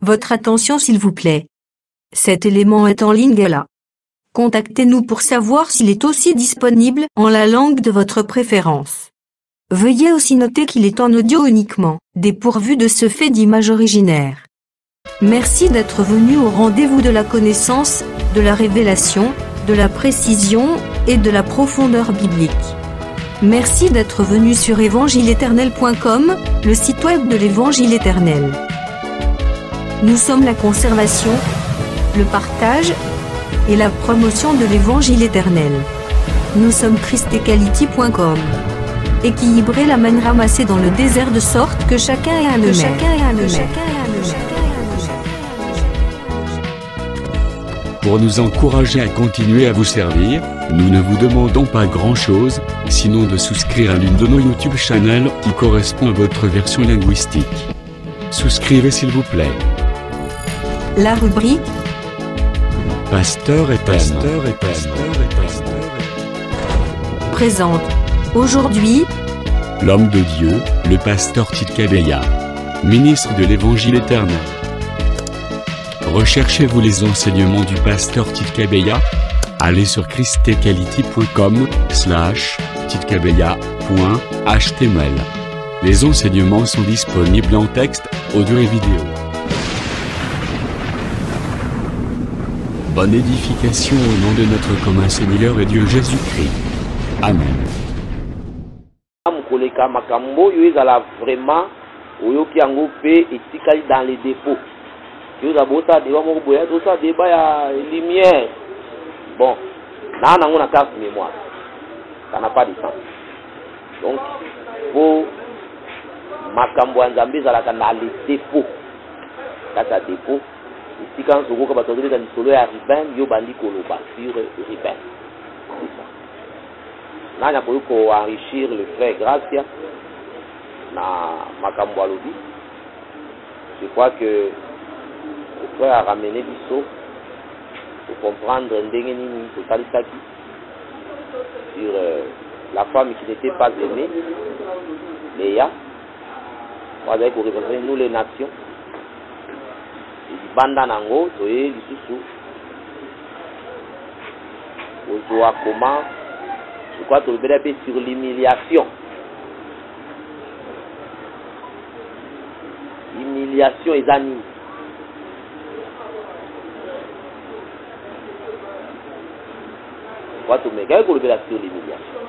Votre attention s'il vous plaît. Cet élément est en ligne là. Contactez-nous pour savoir s'il est aussi disponible en la langue de votre préférence. Veuillez aussi noter qu'il est en audio uniquement, dépourvu de ce fait d'image originaire. Merci d'être venu au rendez-vous de la connaissance, de la révélation, de la précision et de la profondeur biblique. Merci d'être venu sur évangileéternel.com, le site web de l'Évangile éternel. Nous sommes la conservation, le partage et la promotion de l'Évangile éternel. Nous sommes christequality.com. Équilibrer la manne ramassée dans le désert de sorte que chacun ait un œil. Pour nous encourager à continuer à vous servir, nous ne vous demandons pas grand-chose, sinon de souscrire à l'une de nos YouTube channels qui correspond à votre version linguistique. Souscrivez s'il vous plaît. La rubrique Pasteur et présente aujourd'hui l'homme de Dieu, le pasteur Tite Kabeya, ministre de l'Évangile éternel. Recherchez-vous les enseignements du pasteur Tite Kabeya? Allez sur christequality.com/titekabeya.html. Les enseignements sont disponibles en texte, audio et vidéo. Bonne édification au nom de notre commun Seigneur et Dieu Jésus-Christ. Amen. Koleka makambo yo ezala vraiment oyoki yango pe etikali dans les dépôts. Yo za bota débat moko boya to ça débat ya lumière. Bon, na nango na carte mémoire. Ça n'a pas de sens. Donc faut makambo nzambe ezalaka na les dépôts. Kata dépôt etika nzokoka bato dans lisolo ya Ruben yo bandi koloba sur Ruben. C'est ça. Nanya pour enrichir le frère Gracia na makambo alobi. Je crois que le frère a ramené biso pour comprendre ndenge nini totalisaki sur la femme qui n'était pas aimée, Léa. On va représenter nous les nations. Banda nango toye lisusu ozoa comment. Je crois que le bénéfice est sur l'humiliation. Humiliation et anime. Je crois que le bénéfice est sur l'humiliation.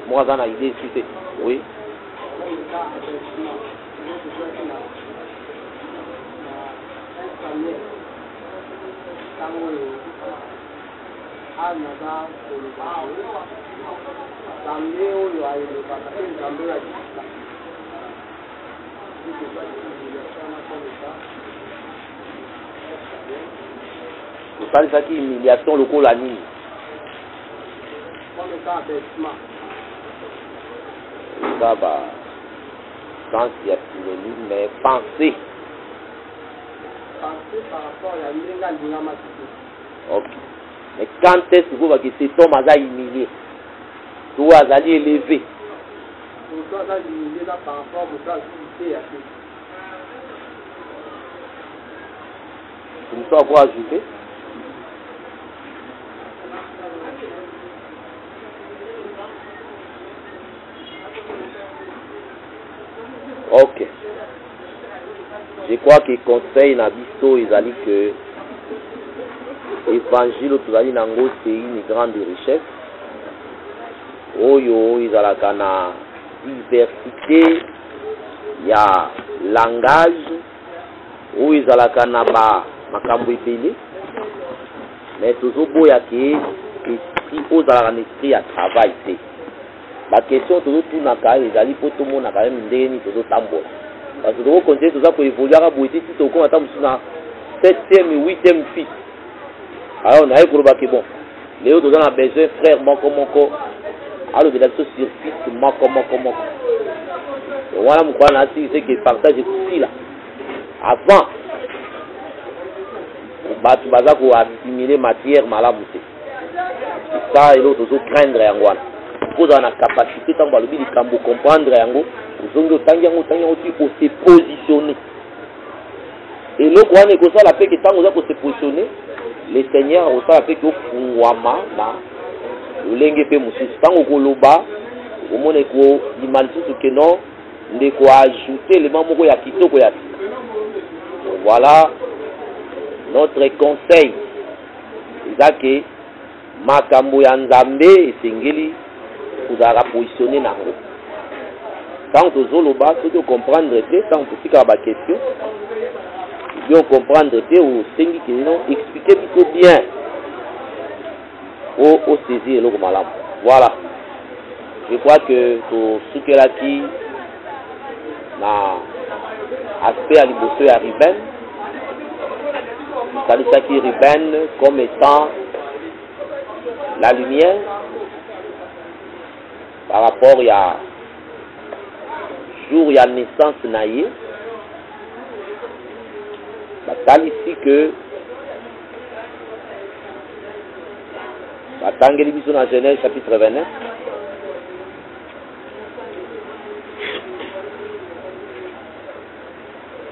Moi, j'en ai idée, c'était. Oui. C'est ça qui humiliation le col anime. Ça va, sans qu'il y a synonyme, mais penser. Penser par rapport à la Linga. Ok. Mais quand est-ce que vous voyez que cet homme a humilié? Tout a élevé. Tout a humilié là par rapport à votre activité. Vous ne savez quoi ajouter? Ok. Je crois que conseil Nabiso ils que évangile tozali nango c'est une grande richesse. Oyo ezalaka na diversité ya langage. Oyo ezalaka na ba makambo ebele. Mais tozoboya ke esprit ozalaka na esprit ya travail te. La question tozotunaka ezali po tomonaka ye ndenge nini tozotambola. Parce que nous continuons tout ça pour évoluer à Bouété, si on attend sur 7e et 8e fils. Alors on a eu pour le bon. Léo nous a besoin frère moko. Alors de la sur fils moko. Voilà mon quoi là c'est que partage tout là. Avant tu vas pour assimiler matière malabouté. Ça et l'autre toujours craindre en voilà. pose la capacité tant que le comprendre yango uzongo tangiango tu pour se positionner et le quoi n'est que ça la paix que tant que se positionner les seigneurs au ça la paix que fungwama na ulenge pe mususu tant que loba au monde ko imalisusu que non ne ko ajouter les mamoko ya kitoko ya voilà notre conseil c'est que makambo ya nzambe esengeli kozala positionner nango quand tozoloba soki comprendre te tant totika ba question bien comprendre te osengi ke non expliquer biso bien o saisir eloko malamu voilà je crois que tosukelaki na aspect ya liboso ya Ruben salisaki Ruben comme étant la lumière par rapport à jour ya naissance naïe batali ici que batangeli biso na Genèse chapitre 29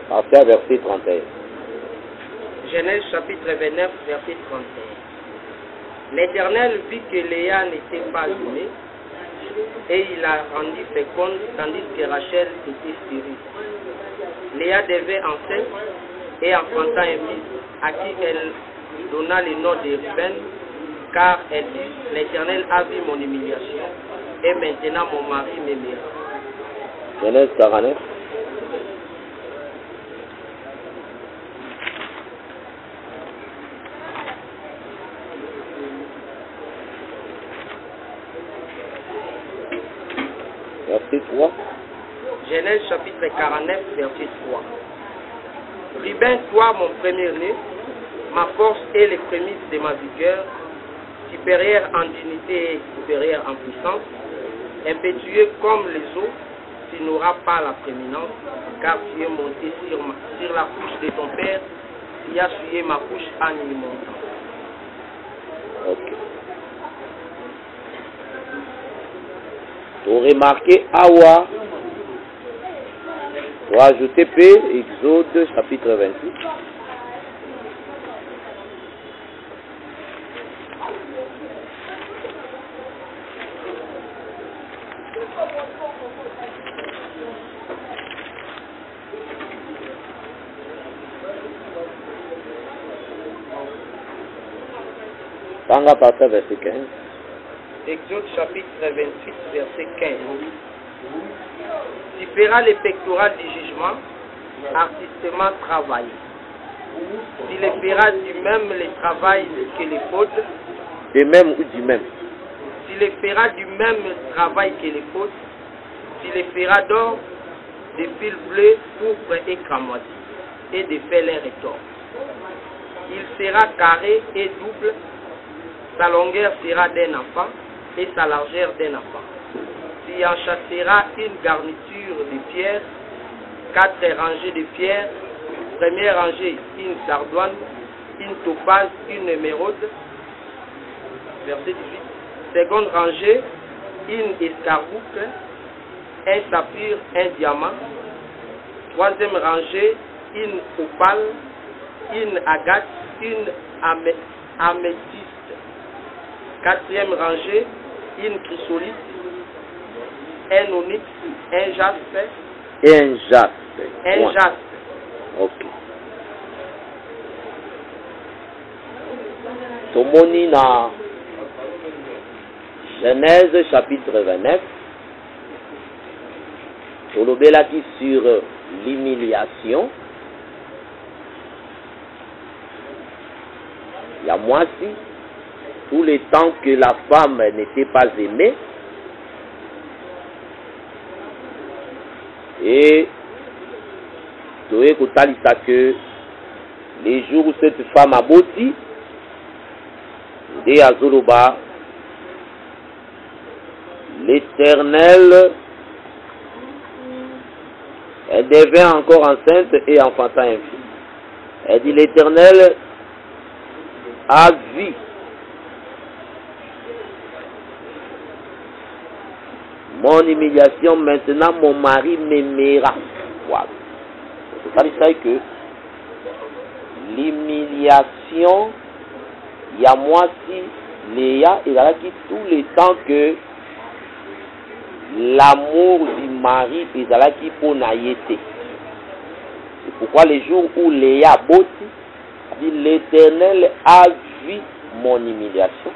partir verset 31. Genèse chapitre 29 verset 31. L'Éternel vit que Léa n'était pas aimée et il la rendit féconde tandis que Rachel était stérile. Léa devait enceinte et enfanta un fils à qui elle donna le nom de Ruben car elle dit l'Éternel a vu mon humiliation et maintenant mon mari m'aimera. Genèse 49. Verset 3. Genèse chapitre 49, verset 3. Ruben, toi mon premier-né, ma force et les prémices de ma vigueur, supérieur en dignité et supérieur en puissance, impétueux comme les eaux, tu n'auras pas la prééminence, car tu es monté sur la couche de ton père, qui a souillé ma couche en y montant. Ok. Vous remarquez Awa, pour ajouter P, Exode chapitre 28. Tanga partir verset 15. Exode chapitre 28, verset 15. Tu feras les pectorales du jugement, artistement travaillés. Tu les feras du même le travail que les fautes. De même ou du même? Tu les feras du même travail que les fautes. Tu les feras d'or, de fil bleu, pourpre et cramoisi, et de félins retors. Il sera carré et double. Sa longueur sera d'un enfant et sa largeur d'un enfant. Tu en chasseras une garniture de pierre, 4 rangées de pierre, première rangée une sardoine, une topaze, une émeraude, verset 18, seconde rangée une escarboucle, un saphir, un diamant, troisième rangée une opale, une agate, une améthyste, quatrième rangée une chrysolite, un onyx, un jaspe et un jaspe. Un jaspe. Ok. Tomoni na Genèse chapitre 29. Tolobelaki sur l'humiliation. Il y a moi aussi, tout le temps que la femme n'était pas aimée, et tu es que les jours où cette femme a bâti, et à Zoloba, l'Éternel, elle devint encore enceinte et enfanta un fils. Elle dit l'Éternel a vu mon humiliation, maintenant mon mari m'aimera. Voilà. C'est ça que l'humiliation, il y a moi si Léa, il a qui tout le temps que l'amour du mari, il a qui pour naïté. C'est pourquoi les jours où Léa botti, dit l'Éternel a vu mon humiliation.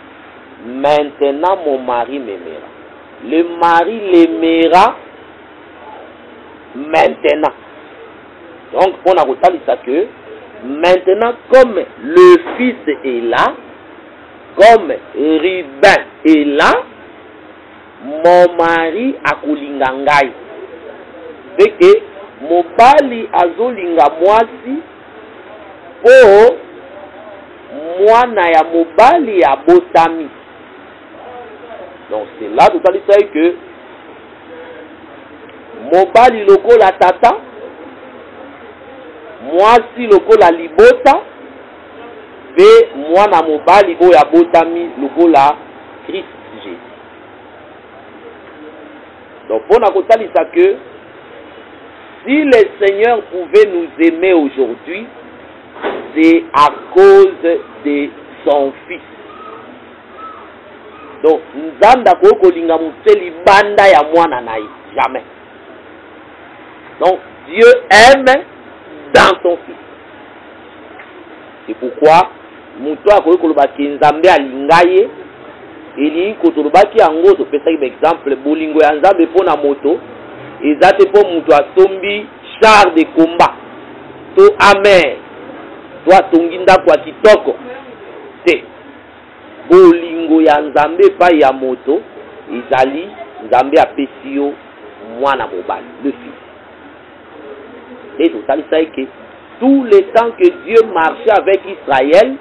Maintenant mon mari m'aimera. Le mari l'aimera maintenant. Donc on a retenu ça que maintenant comme le fils est là, comme Ruben est là, mon mari a kulingangai. C'est que mon bali azolinga mwasi po mwana ya mobali ya botami. Donc c'est là tout à l'heure que mobali loko la tata, mwasi loko la libota, ve mwana mobali o ya botami loko la Christ Jésus. Donc on a compté ça que si le Seigneur pouvait nous aimer aujourd'hui, c'est à cause de son Fils. Donc, Nzanda kokolinga museli banda ya mwana naï. Jamais. Donc, Dieu aime dans son Fils. C'est pourquoi, muto akokolobaki Nzambe alingaye, eli kotolobaki ango to pesa exemple bolingo ya Nzambe pona moto, ezate po muto asombi char de combat. To amen. To atonginda kwa kitoko. C'est bolingo ya Nzambe pa ya moto izali Nzambe apesi yo mwana mobali, le fils. Et tout ça que tout le temps que Dieu marchait avec Israël,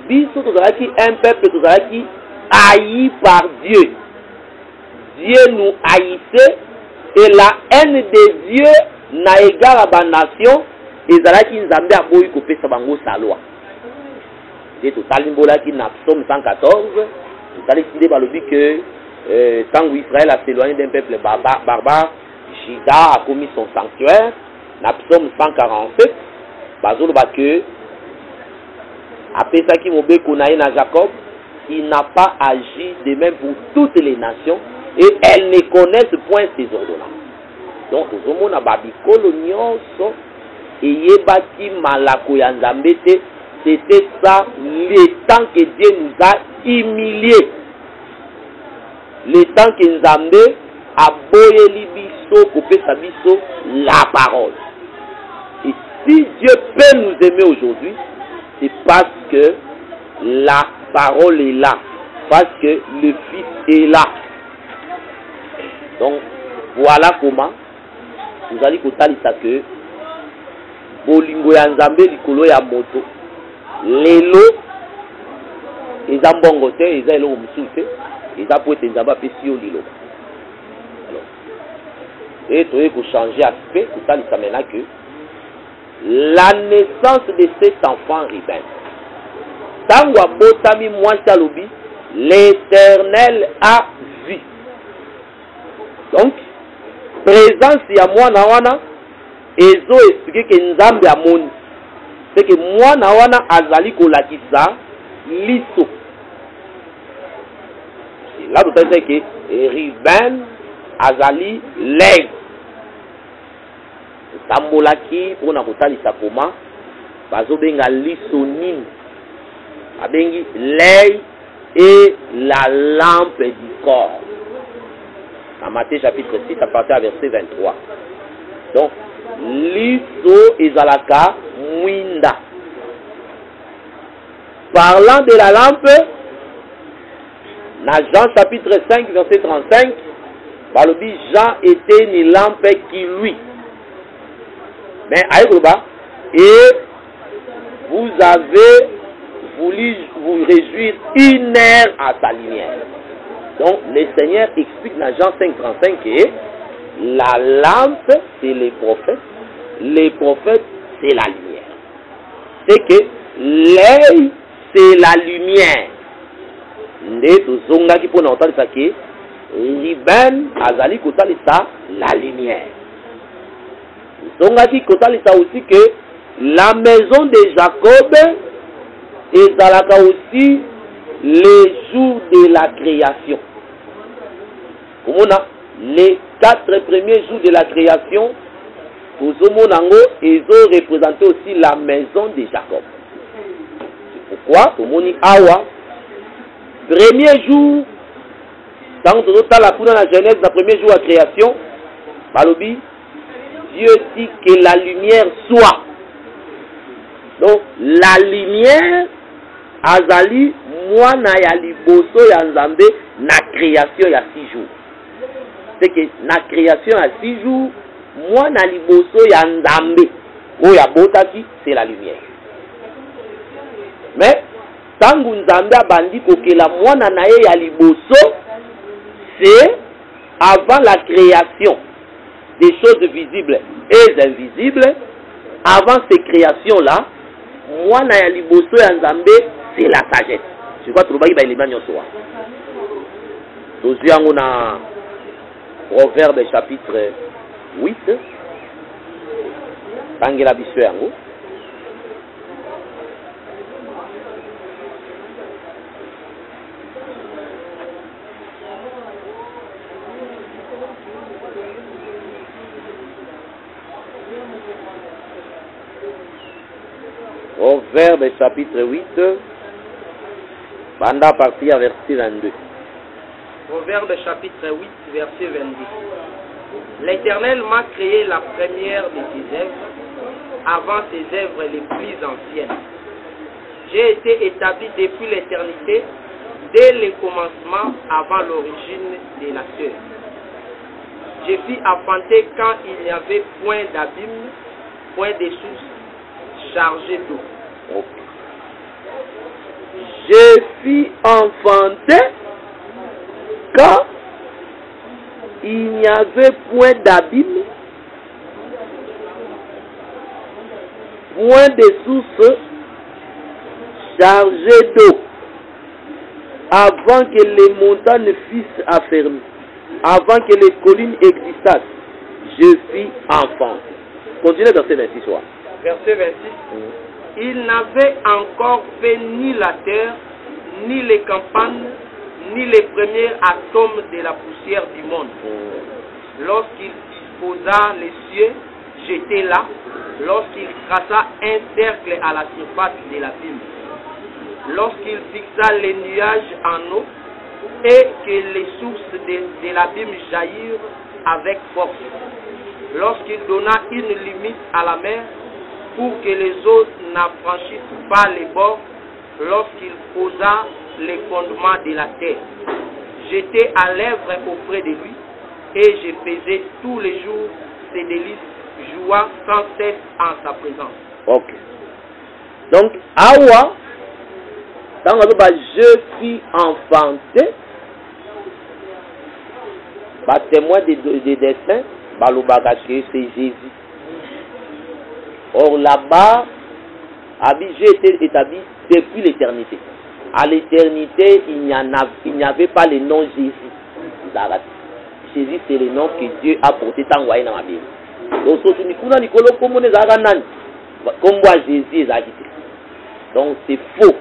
biso tozalaki un peuple tozalaki haï par Dieu. Dieu nous haïssait et la haine de Dieu na égard à ba nation ezalaki Nzambe aboyi kopesa bango sa loi. C'est tout à l'imbola qui n'a psaume 114. Tout à l'idée par le but que tant que Israël a s'éloigné d'un peuple barbare, Juda a commis son sanctuaire. N'a psaume 147. Bazolo ba que après ça qui m'obéit qu'on a na Jacob, il n'a pas agi de même pour toutes les nations et elles ne connaissent point ses ordonnances. Donc au moment na babikolo nyonso et yebaki malako ya Nzambe te. C'était ça le temps que Dieu nous a humiliés. Le temps que Nzambe a boyé biso, coupé sa biso, la parole. Et si Dieu peut nous aimer aujourd'hui, c'est parce que la parole est là. Parce que le Fils est là. Donc, voilà comment vous allez écouter ça que bolingo ya Nzambe likolo ya moto. Lelo eza mbongo te eza eloko mosusu te eza po ete Nzambe apesi yo lilo. Et toye kochanger aspect kotalisa maintenant que la naissance de cet enfant Ruben ntango abotami mwasi alobi l'Éternel a vu. Donc présence ya mwana wana ezo expliquer que Nzambe amoni. C'est que moi nawana azali kolakisa liso. Là tout à fait que Ruben azali l'aigle. Tambolaki pour na kotalisa koma bazo benga liso nini. Abengi l'œil et la lampe du corps. Dans Matthieu chapitre 6 à partir du verset 23. Donc liso ezalaka mwinda. Parlant de la lampe, dans Jean chapitre 5 verset 35, balobi Jean était une lampe qui lui. Mais aïkoba, et vous avez voulu vous réjouir une heure à sa lumière. Donc le Seigneur explique dans Jean 5 35 que la lampe c'est les prophètes c'est la lumière. C'est que l'œil c'est la lumière. Nde tozonga ki pona otali sake Liben azali kotalisa la lumière. Zongaki kotalisa aussi que la maison de Jacob ezalaka aussi les jours de la création. Komona les 4 premiers jours de la création, Tozomonango ezo représenter aussi la maison de Jacob. C'est pourquoi Tomoni Awa premier jour dans la Genèse, le premier jour de la création, Balobi, Dieu dit que la lumière soit. Donc, la lumière, azali, moi na ya liboso ya nzambe, na création ya 6 jours. C'est que na création ya 6 jours, moi na liboso ya nzambe, o ya botaki, c'est la lumière. Mais, tangu nzambe abandi kokela mwana na ye ya liboso, c'est avant la création des choses visibles et invisibles. Avant ces créations-là, moi na ya liboso ya nzambe, c'est la sagesse. Je crois que tu vas y aller soir. Nous avons na Proverbe chapitre 8. Tangela biso yango. Proverbe chapitre 8, banda partie à verset 22. Proverbe chapitre 8, verset 22. L'Éternel m'a créé la première de ses œuvres, avant ses œuvres les plus anciennes. J'ai été établi depuis l'éternité, dès le commencement, avant l'origine de la terre. Je fus enfanté quand il n'y avait point d'abîme, point de source chargée d'eau. Okay. Je fus enfanté quand il n'y avait point d'abîme, point de source chargée d'eau, avant que les montagnes fussent affermies, avant que les collines existassent. Je fus enfanté. Continuez verset 26 soir. Verset 26. Il n'avait encore fait ni la terre, ni les campagnes, ni les premiers atomes de la poussière du monde. Lorsqu'il disposa les cieux, j'étais là. Lorsqu'il traça un cercle à la surface de l'abîme. Lorsqu'il fixa les nuages en eau et que les sources de l'abîme jaillirent avec force. Lorsqu'il donna une limite à la mer, pour que les eaux n'affranchissent pas les bords, lorsqu'il posa les fondements de la terre. J'étais à l'œuvre auprès de lui, et je faisais tous les jours ses délices, jouant sans cesse en sa présence. Ok. Donc, Awa, dans je suis enfanté, témoin des dessins, c'est Jésus. Or là-bas, Abidjan était établi depuis l'éternité. À l'éternité, il n'y avait pas le nom Jésus. Jésus, c'est le nom que Dieu a porté tant dans la Bible. Donc, donc c'est faux.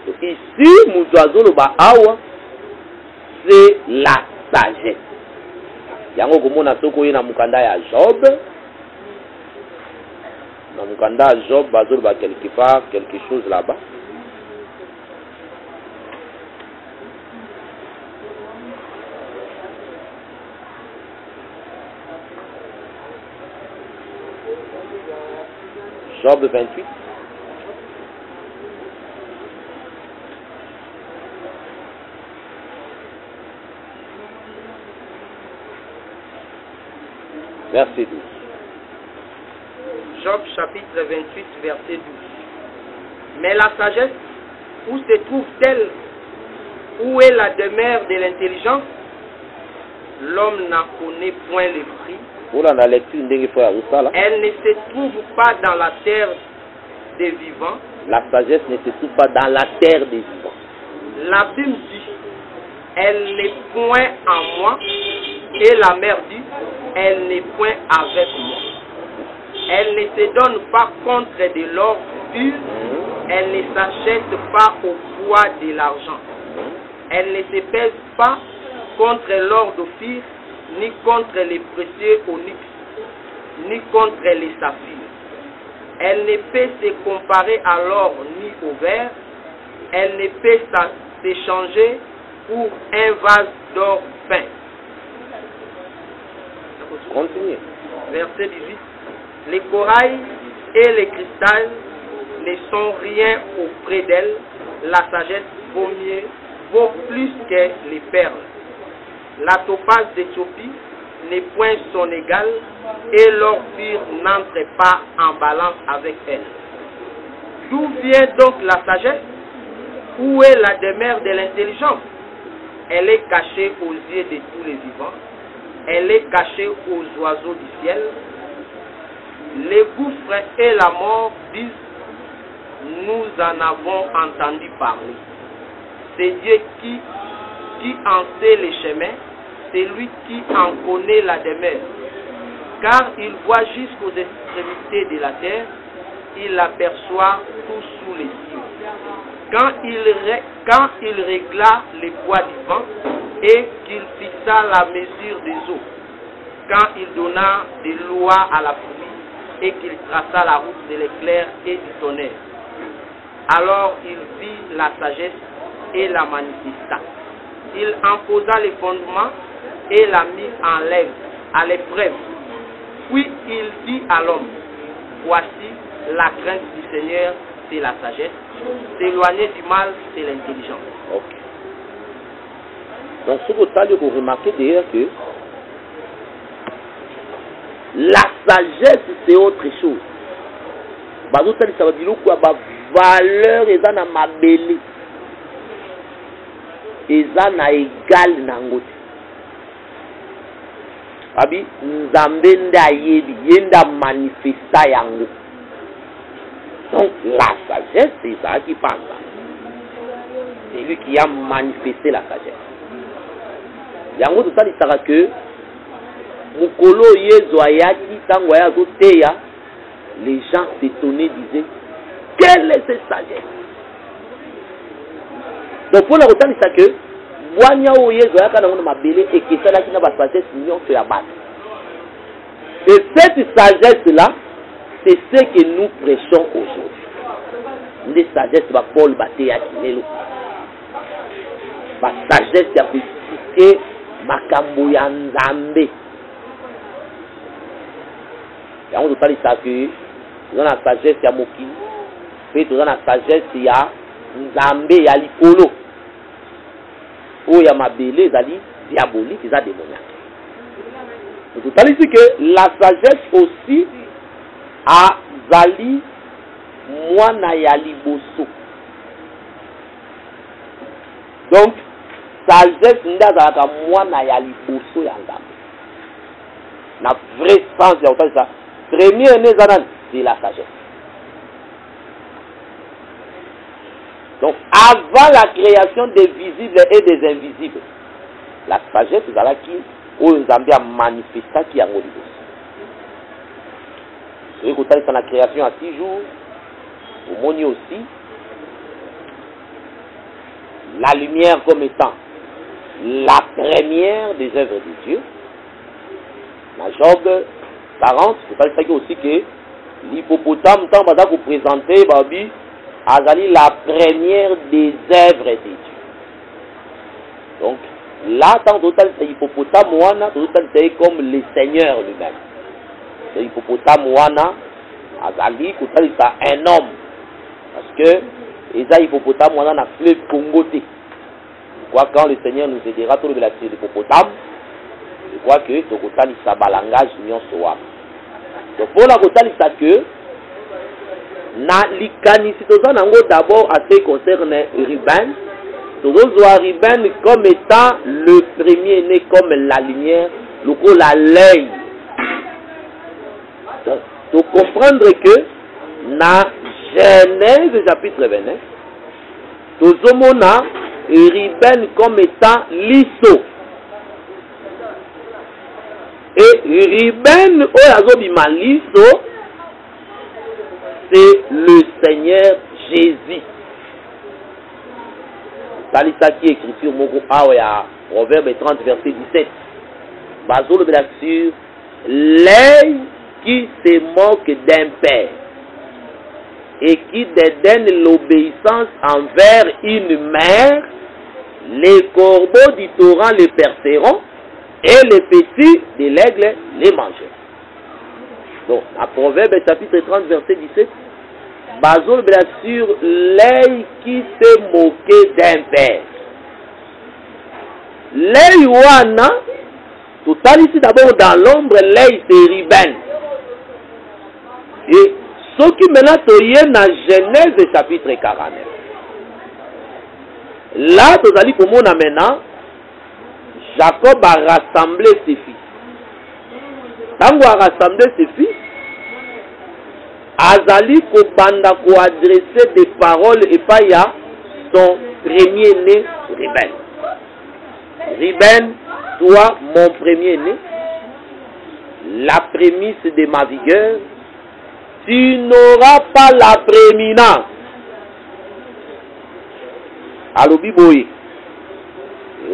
Donc, ici, c'est la sagesse. Yango komona soko ye na mukanda ya Job. Dans le Kanda, Job, Bazol, quelque part, quelque chose là-bas. Job 28. Verset 12. Job chapitre 28, verset 12. Mais la sagesse, où se trouve-t-elle? Où est la demeure de l'intelligence? L'homme n'en connaît point le prix. Elle ne se trouve pas dans la terre des vivants. La sagesse ne se trouve pas dans la terre des vivants. L'abîme dit, elle n'est point en moi. Et la mère dit, elle n'est point avec moi. Elle ne se donne pas contre de l'or pur, elle ne s'achète pas au poids de l'argent. Elle ne se pèse pas contre l'or d'Ophir, ni contre les précieux onyx, ni contre les saphirs. Elle ne peut se comparer à l'or ni au verre, elle ne peut s'échanger pour un vase d'or peint. Continuez. Verset 18. Les corails et les cristals ne sont rien auprès d'elle. La sagesse vaut plus que les perles. La topaze d'Éthiopie n'est point son égal et l'or pur n'entre pas en balance avec elle. D'où vient donc la sagesse? Où est la demeure de l'intelligence? Elle est cachée aux yeux de tous les vivants. Elle est cachée aux oiseaux du ciel. Les gouffres et la mort disent, nous en avons entendu parler. C'est Dieu qui en sait les chemins, c'est lui qui en connaît la demeure. Car il voit jusqu'aux extrémités de la terre, il aperçoit tout sous les cieux. Quand il régla les poids du vent et qu'il fixa la mesure des eaux, quand il donna des lois à la pluie et qu'il traça la route de l'éclair et du tonnerre, alors il vit la sagesse et la manifesta. Il en posa les fondements et la mit à l'épreuve. Puis il dit à l'homme, voici la crainte du Seigneur, c'est la sagesse. S'éloigner du mal, c'est l'intelligence. Ok. Donc, ce que vous remarquez d'ailleurs que la sagesse, c'est autre chose. Ça va dire quoi? Valeur est dans ma belle. Et ça n'a égal n'angote. Abi, nzambe nda yebi, yenda manifesta yango. Donc, la sagesse, c'est ça qui parle. C'est lui qui a manifesté la sagesse. Yango tout ça, il sera que Mukolo Yezoyaki, Tangoya Zoteya, les gens s'étonnaient, disaient, quelle est cette sagesse? Donc, pour la retenir, c'est que Boanya Yezoyaka, on m'a belé et que ça, qui n'a pas sagesse, million sur la base. Et cette sagesse-là, c'est ce que nous prêchons aujourd'hui. Les sagesse va Paul Batéa Kinelo. La sagesse qui a expliqué Makambo Yanzambe. Et on doit parler de ça que dans la sagesse il y a Moki. Puis dans la sagesse il y a Nzambe, il y a Lipolo. Où il y a Mabélé, il y a diabolique, il y a démoniaque. On doit parler ici que la sagesse aussi a Zali Mwana ya Liboso. Donc, sagesse ndazalaka Mwana ya Liboso ya Nzambe. Na vrai sens ya otali ça. Premier né zanan, c'est la sagesse. Donc, avant la création des visibles et des invisibles, la sagesse est là qui, où Nzambe a manifesté qui a ngoli Liboso. Et quand on a la création à 6 jours, au monde aussi, la lumière comme étant la première des œuvres de Dieu. Dans Job 40, c'est pas ça aussi que l'hippopotame, tant que vous présentez, Babi, Azali, la première des œuvres de Dieu. Donc, là, tant total, c'est l'hippopotame, c'est comme le Seigneur lui-même. C'est l'hippopotame wana azali kotalisa un homme parce que eza hippopotame wana na fleuve Congo te. Je crois quand le Seigneur nous aidera tout de la hippopotame, je crois que to kotalisa balangage nyonso wana. Donc pour la kotalisa que na likanisi toza nango d'abord à ce qui concerne Ruben. Tozozwa Ruben comme étant le premier né comme la lumière, lokola l'œil. Donc, comprendre que na Genèse chapitre 29, tozomona Ruben comme étant liso. Et Ruben oyazobima liso, c'est le Seigneur Jésus. Talisaki écriture moko awa Proverbe 30 verset 17. Bazolo de la sur l'œil qui se moque d'un père et qui dédaigne l'obéissance envers une mère, les corbeaux du torrent les perceront et les petits de l'aigle les mangeront. Donc, à Proverbe chapitre 30 verset 17, Bazol sur l'œil qui s'est moqué d'un père. L'œil wana, total ici d'abord dans l'ombre, l'œil c'est Ruben. Et ce qui maintenant est dans Genèse chapitre 49. Là, vous allez pour moi maintenant, Jacob a rassemblé ses fils. Quand il a rassemblé ses fils, Azali ko banda ko adresser des paroles et pas ya son premier-né Ruben. Ruben, toi mon premier-né, la prémisse de ma vigueur, tu n'auras pas la prééminence. Allo Biboye,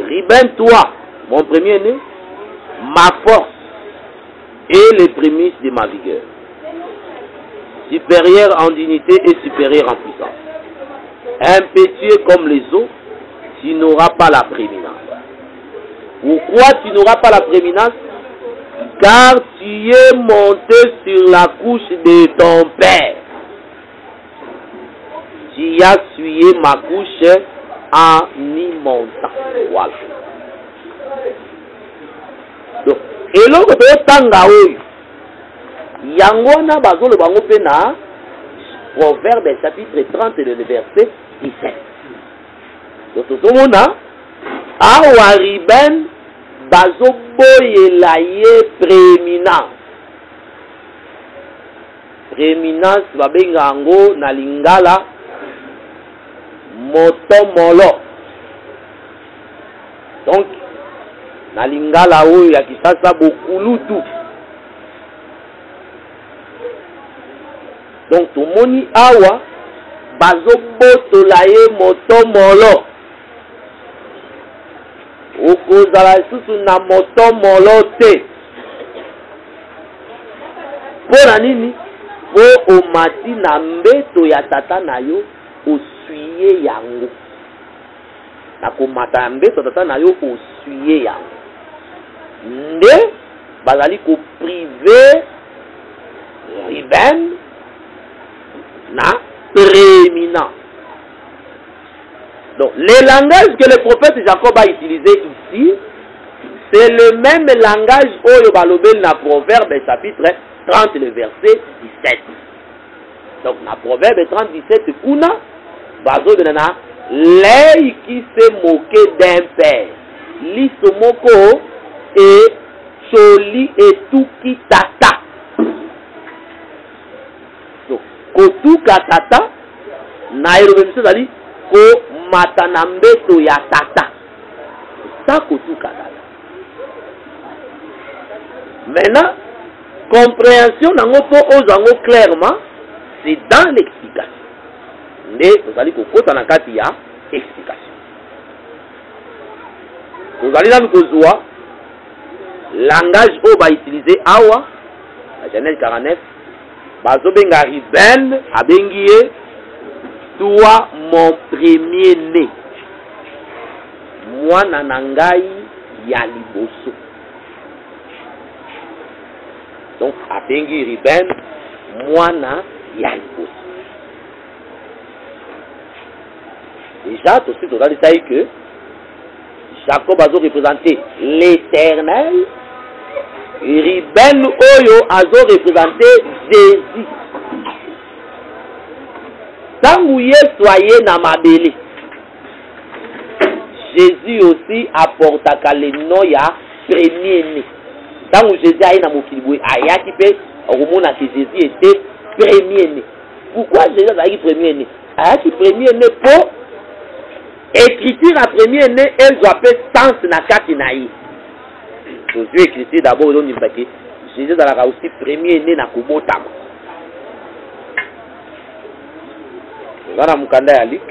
Ruben, toi mon premier-né, ma force et les prémices de ma vigueur. Supérieur en dignité et supérieur en puissance. Impétueux comme les eaux, tu n'auras pas la prééminence. Pourquoi tu n'auras pas la prééminence? Car tu es monté sur la couche de ton père. Tu as essuyé ma couche en y montant. Voilà. Donc, et l'autre est Tangaoui. Yangona bazolo bango pena Proverbe chapitre 30 et le verset 17. Donc tout le monde awa Ruben bazo boye la ye prééminence. Prééminence babenga ngo na lingala motomolo. Donc na lingala oyo ya kisasa bokulutu. Donc tout le monde awa bazo boto la ye motomolo. Okozala susu na motomolo te. Pona nini? Po omati na mbeto ya tata na yo osuye yango. Na komata ya mbeto tata na yo osuye yango. Nde bazali ko privé Ruben na prééminent. Donc, le langage que le prophète Jacob a utilisé ici, c'est le même langage au Balobel na Proverbe chapitre 30, le verset 17. Donc, na Proverbe 30, 17, kuna, bazo benana, l'œil qui s'est moqué d'un père, l'isomoko et choli et tout qui tata. Donc, kotuka tata, naïro même chose ali, ko matanambeto ya tata. Ça kotuka tata. Maintenant, compréhension nango po ozango clairement, c'est dans l'explication. Mais vous allez kokota na kati ya explication. Vous allez là nous kozwa langage o ba utiliser awa la Genèse 49 bazo benga Ruben abengiye toi mon premier-né, mwana na ngai ya liboso. Donc abengi Ruben mwana ya liboso. Déjà tout de suite on a dit que Jacob a représenté l'Éternel, Ruben oyo a représenté Jésus. Tangu Yesu aye na mabele, Jésus aussi apportaka le nom ya premier-né. Tangu Jésus aye na mokili ayaki pe okomona que Jésus était premier-né. Pourquoi Jésus ayaki premier-né? Ayaki premier-né pour écriture à premier né elle doit faire sens na kati na ye. Aujourd'hui écriture d'abord on dit que Jésus dans la aussi premier né na kubotama. Wana mukanda ya lik.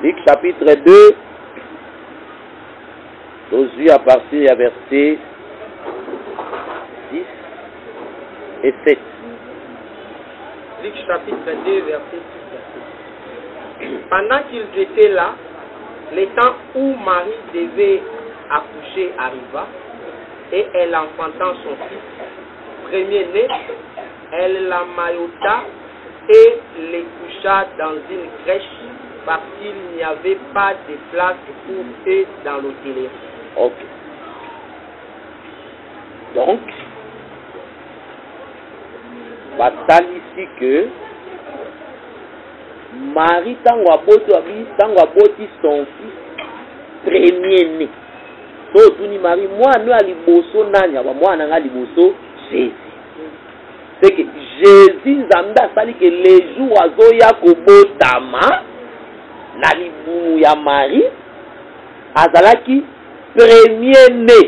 Luc chapitre 2, aujourd'hui à partir du verset 6 et 7. Luc chapitre 2, verset 6 et 7. Pendant qu'ils étaient là, le temps où Marie devait accoucher arriva, et elle enfantant son fils, premier-né, elle l'emmaillota et le coucha dans une crèche, parce qu'il n'y avait pas de place pour eux dans l'hôtellerie. Ok. Donc, bataille ici que Marie tango aboti son fils premier-né. So tuni Marie moi nous a liboso nani aba moi nanga liboso Jésus. C'est que Jésus zamba sali que les jours azoya kobotama na libumu ya Marie azalaki premier-né.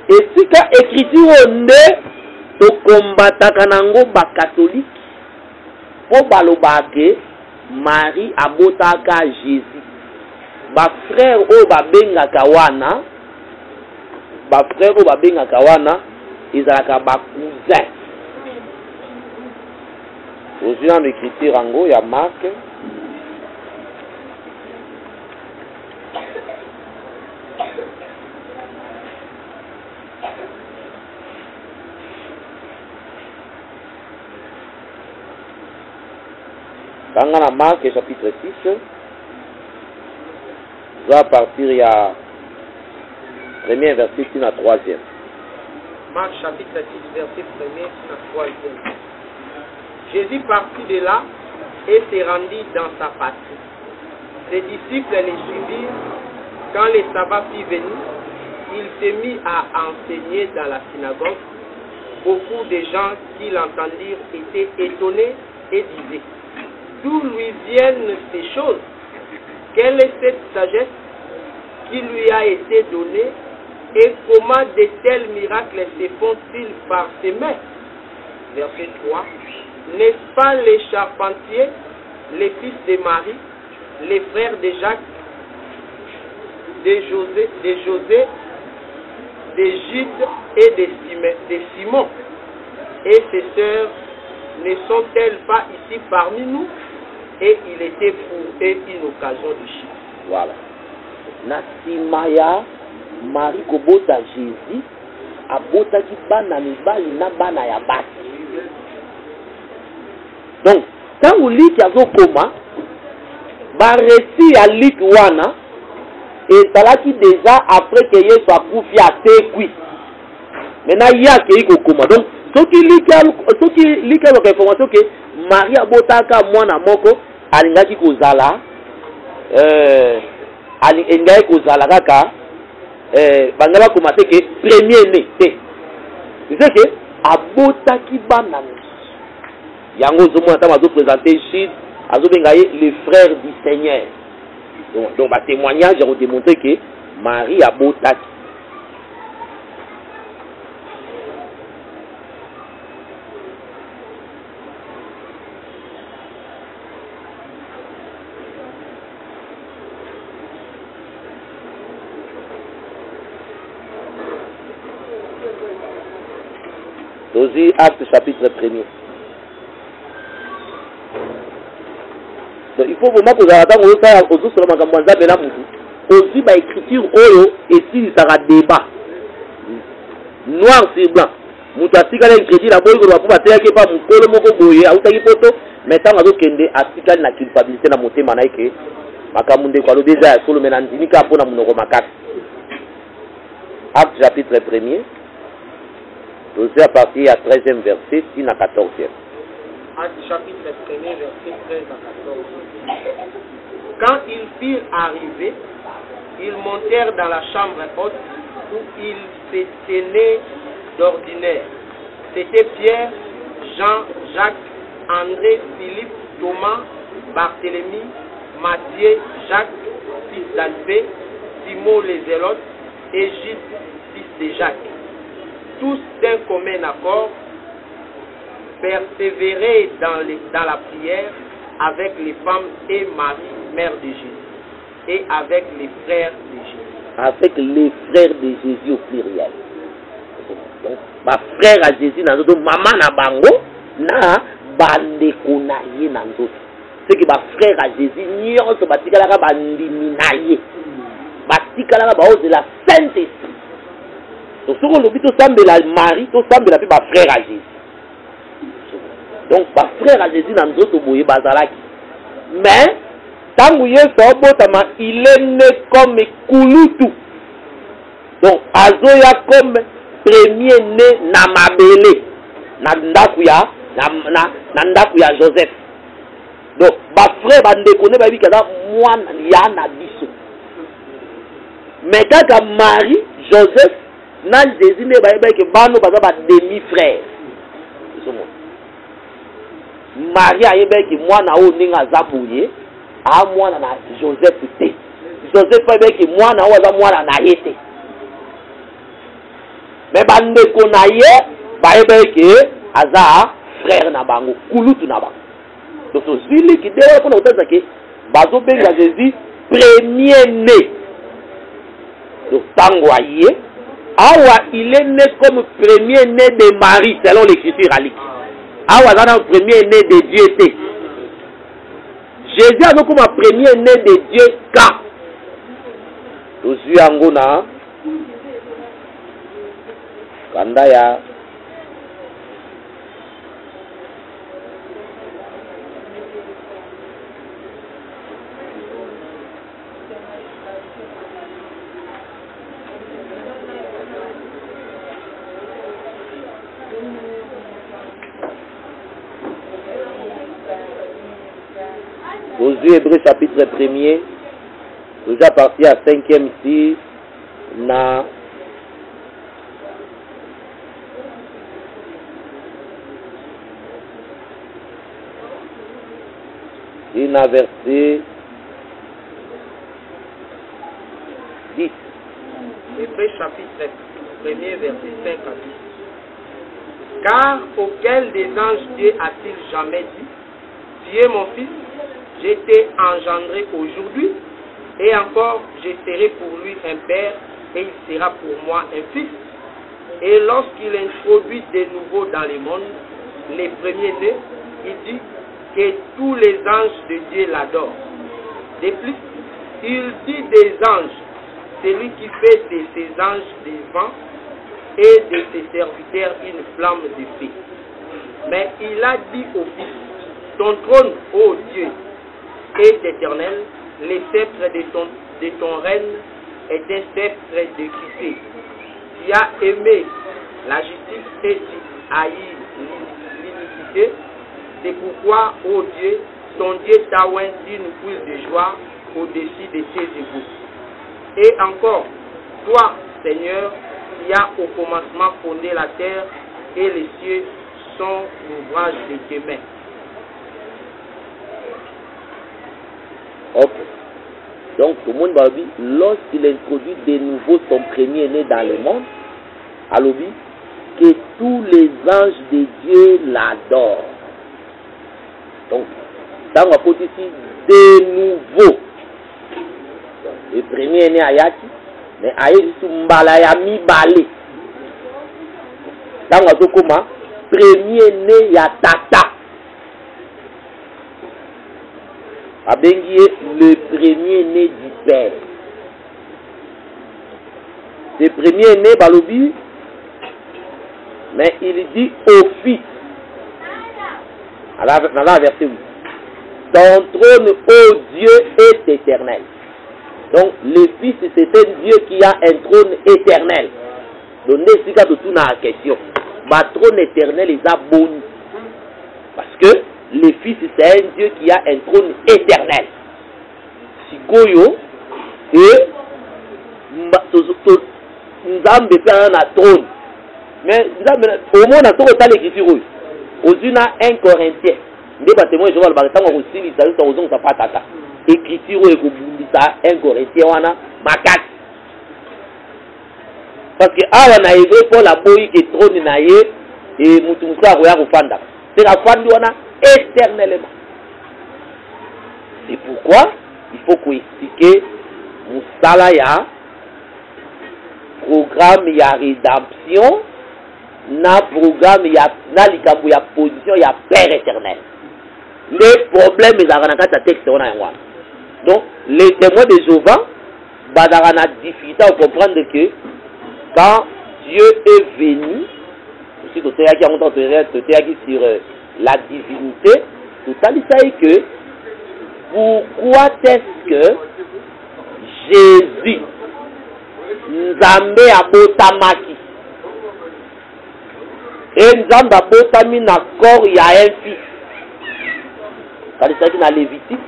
Et si ka écriture onde to kombataka nango ba catholique po balobake Marie abotaka Jésus. Ba frère o babengaka wana ezalaka ba cousin. Aujourd'hui en écriture ango ya Marc dans Marc chapitre 6 à partir il y a premier verset à troisième. Marc chapitre 6 verset 1er à 3e. Jésus partit de là et se rendit dans sa patrie. Ses disciples les suivirent. Quand le sabbat fut venu, il se mit à enseigner dans la synagogue. Beaucoup de gens qui l'entendirent étaient étonnés et disaient: d'où lui viennent ces choses? Quelle est cette sagesse qui lui a été donnée? Et comment de tels miracles se font-ils par ses mains? Verset 3. N'est-ce pas les charpentiers, les fils de Marie, les frères de Jacques, de José, de Jude et de Simon? Et ses sœurs ne sont-elles pas ici parmi nous? Et il était pour eux une occasion de chute. Voilà. Nasimaya Marie kobota Jésus abota ki bana mibali na bana ya basi. Donc, quand vous lisez yazo koma ba récit ya lik wana et salaki déjà après que Yesu a koufi a tekwi. Maintenant il y a qui kokoma. Donc, ceux qui lisent la information que Marie abotaka mwana moko alingaki kozala alingaki kozala kaka bangala commencer que premier-né. C'est que abotaki bana yango zomo ata mazo présenter Jude azo bengaye les frères du Seigneur. Donc ba témoignage a démontré que Marie abotaki. Aussi, Acte chapitre 1er. Donc, il faut vraiment que vous ayez aux autres aussi par écriture et si ça sera débat. Noir sur blanc. Moutasika l'écriture la boy ko ba teyaki pa mukolo moko boye autaki poto mais tant azo kende atika na culpabilité na motema na ke makamunde ko lo déjà solo menandini ka pona munoko makati. Acte chapitre 1er. À partir à 13e verset, si à 14e. Acte chapitre 1er, verset 13 à 14. Quand ils firent arriver, ils montèrent dans la chambre haute où ils se tenaient d'ordinaire. C'était Pierre, Jean, Jacques, André, Philippe, Thomas, Barthélemy, Matthieu, Jacques, fils d'Alphée, Simon les Zélotes et Jude, fils de Jacques. Tous d'un commun accord persévéraient dans la prière avec les femmes et Marie, mère de Jésus, et avec les frères de Jésus. Avec les frères de Jésus au pluriel. Donc, ma frère à Jésus, maman na bango, na bandeko na ye na nzoto. C'est que ma frère à Jésus, nyonso batikalaka bandimi na ye. Batikalaka ba de la Saint-Esprit. Donc, ce qu'on oublie, tout semble la Marie, tout semble la ma frère à Jésus. Donc, ma frère à Jésus na nzoto boye bazalaki. Mais, tangu ye sobotama, il est né comme Kulutu. Donc, azoya comme premier né na mabele. Na ndaku ya Joseph. Donc, ma frère bandekone ba bikana mwana ya na biso. Mais kaka Marie, Joseph, na Jésus ne ba ke bano baza ba demi frère. Marie ayebe ki mwana o ninga zabuye, a mwana na Joseph te. Joseph ayebe ki mwana o za mwana na yete. Mais bandeko na ye ba ayebe ki aza frère na bango, kulutu na bango. Donc, celui qui déroule pour nous dire que Bazo Benga Jésus, premier né. Donc, Tangoye, Awa, il est né comme premier né de Marie, selon l'écriture alique. Awa, dans le premier né de Dieu. Jésus a comme un premier né de Dieu, car. Je suis Angona. Kandaya. Josué Hébreu chapitre 1er, déjà parti à 5e ici, na une verset 10. Hébreu chapitre 1er, verset 5 à 10. Car auquel des anges Dieu a-t-il jamais dit, tu es mon fils, j'ai été engendré aujourd'hui, et encore je serai pour lui un père, et il sera pour moi un fils. Et lorsqu'il introduit de nouveau dans le monde les premiers-nés, il dit que tous les anges de Dieu l'adorent. De plus, il dit des anges, celui qui fait de ses anges des vents et de ses serviteurs une flamme de feu. Mais il a dit au Fils, ton trône, ô Dieu, est éternel, le sceptre de ton règne est un sceptre d'équité. Tu as aimé la justice et tu haïs l'iniquité. C'est pourquoi, ô Dieu, ton Dieu t'a oint d'une huile de joie au-dessus de tes égouts. Et encore, toi, Seigneur, qui as au commencement fondé la terre et les cieux sont l'ouvrage de tes mains. Ok. Donc, tout le monde va dire, lorsqu'il introduit de nouveau son premier-né dans le monde, alors que tous les anges de Dieu l'adorent. Donc, dans la côté ici, de nouveau. Le premier-né à Yati, mais à Yati, Mbalaya Mibale. Dans la côté, premier-né ya Tata. Abengié le premier-né du Père. Le premier-né Balobi, mais il dit au Fils. Dans la verset 8. Ton trône, ô Dieu, est éternel. Donc, le Fils, c'est un Dieu qui a un trône éternel. Donc, n'est-ce pas tout dans la question. Ma trône éternel, il a bon. Parce que le Fils, c'est un Dieu qui a un trône éternel. sikoyo et nzambe pe na trône mais nzambe au moins na to ta l'écriture ozuna 1 Corinthiens nde ba témoin Jéhovah ba tango ko sili sa to ozonga patata écriture e ko bundisa 1 Corinthiens wana makati parce que awa na hébreu pour la boyi ke trône na ye et mutu musa ko ya ko fanda c'est la fandi wana éternellement. C'est pourquoi il faut qu'on explique Moussala ya programme ya rédemption na programme ya na likambo ya position ya Père éternel. Les problèmes ils ont un texte on a donc les témoins de Jéhovah badara na difficulté à comprendre que quand Dieu est venu aussi tout est qui a monté sur la divinité tout ça dit que pourquoi est-ce que Jésus Nzambe abotamaki et Nzambe abotami na corps il y a un fils c'est-à-dire dans Lévitique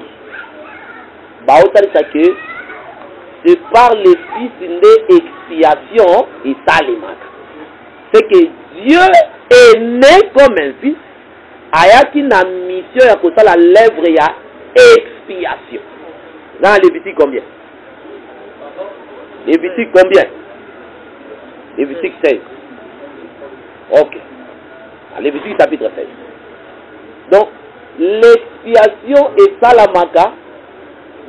baotali que c'est par le fils de expiation et ça les marque c'est que Dieu est né comme un fils ayaki na mission ya kosala l'œuvre ya expiation. Dans Lévitique combien? Lévitique combien? Lévitique 16. Ok. Lévitique chapitre 16. Donc, l'expiation est salamaka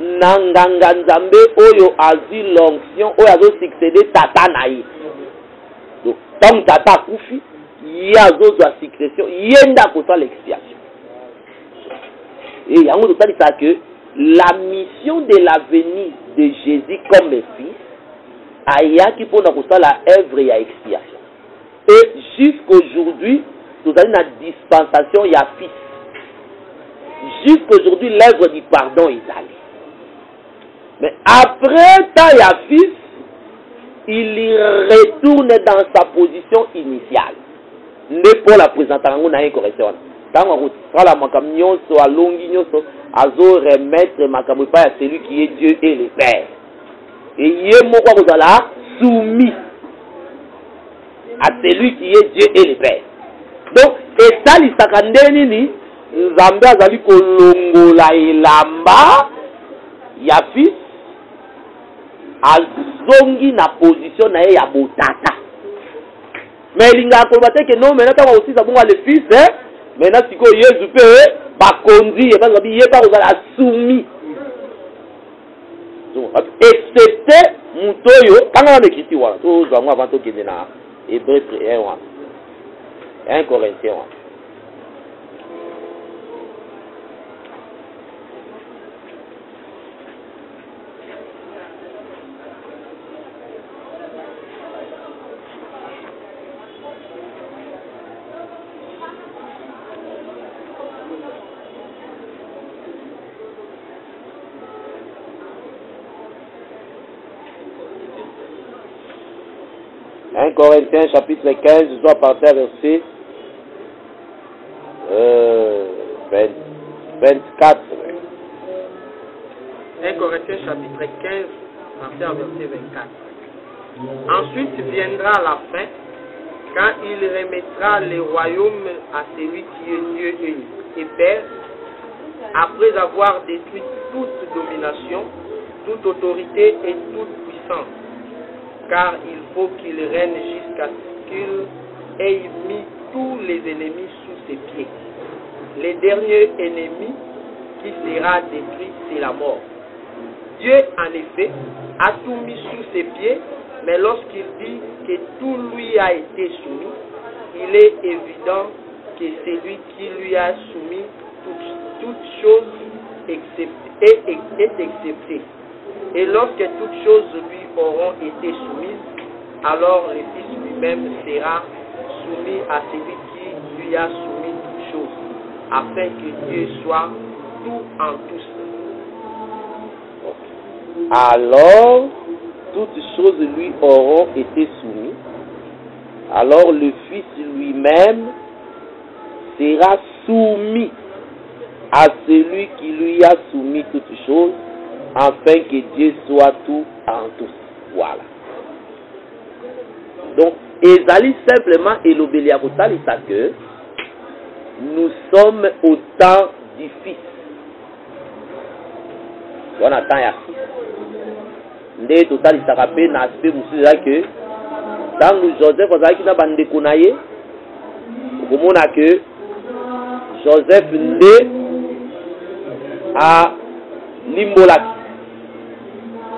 nanganga nzambe oyo azi l'onction oyo azo succéder tata naï. Donc, tant tata koufi, yazo za succession, yenda kosala l'expiation. Et yango totali ça que la mission de la venue de Jésus comme le fils ayaki pona kosala œuvre ya expiation. Et jusqu'aujourd'hui, nous avons une dispensation ya fils. Jusqu'aujourd'hui, l'œuvre du pardon est allée. Mais après ta ya fils, il retourne dans sa position initiale. Ne pour la présenter en une correction. Quand on la makamio so alongi nyoso azo remettre makambo pa à celui qui est Dieu et le Père. Et yé moko ko zala soumis à celui qui est Dieu et le Père. Donc et ça li sakandeni ni Nzambe azali kolongola elamba ya fils azongi na position na ye ya botata. Mais linga ko baté que non mais na ta aussi ça bon le fils hein. Maintenant, si Jésus peut pas conduire, parce qu'il n'est pas soumis. Et c'était Moutoyo, quand on a écrit, tout avant tout qui est là, Hébreu 1 Corinthiens. 1 Corinthiens chapitre 15, je dois partir verset 24. 1 Corinthiens chapitre 15, partir verset 24. Ensuite viendra la fin, quand il remettra le royaume à celui qui est Dieu et Père, après avoir détruit toute domination, toute autorité et toute puissance. Car il faut qu'il règne jusqu'à ce qu'il ait mis tous les ennemis sous ses pieds. Le dernier ennemi qui sera détruit, c'est la mort. Dieu, en effet, a tout mis sous ses pieds, mais lorsqu'il dit que tout lui a été soumis, il est évident que celui qui lui a soumis toutes choses est excepté. Et lorsque toutes choses lui auront été soumises, alors le Fils lui-même sera soumis à celui qui lui a soumis toutes choses, afin que Dieu soit tout en tous. Alors, toutes choses lui auront été soumises. Alors le Fils lui-même sera soumis à celui qui lui a soumis toutes choses, afin que Dieu soit tout en tous. Voilà. Donc, ezali simplement elobeli ya kotalisa que nous sommes au temps du Fils. On attend ya Fils. Nde totalisaka pe na aspect mosusu eza que ntango Joseph azalaki na bandeko na ye okomona que Joseph nde alimbolaki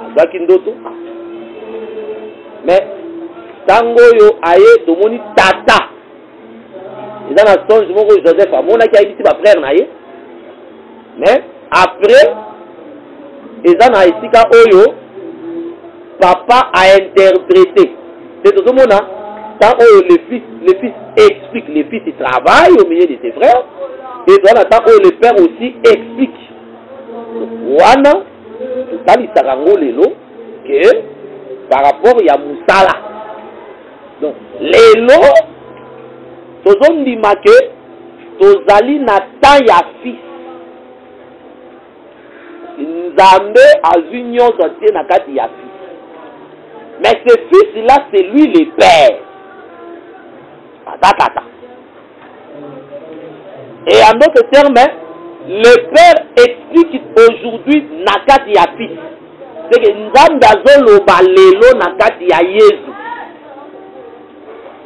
azwaki ndoto mais ntango oyo aye tomoni tata eza na songe moko Joseph amonaki ayebisi bafrère na ye mais après eza na esika oyo papa a interprété. C'est tout le monde, tant que le fils explique, le fils il travaille au milieu de ses frères, et dans le temps où le père aussi explique. Wana, tout ça sarango lelo que par rapport à Moussala. Donc lelo, tozon di make, tozali na temps ya fils. Nzambe azwi nyonso tie na kati ya fils. Mais ce fils-là, c'est lui le père. Et en d'autres termes, le père explique aujourd'hui nakati ya fils. C'est que Nzambe azoloba lelo nakati ya Yesu.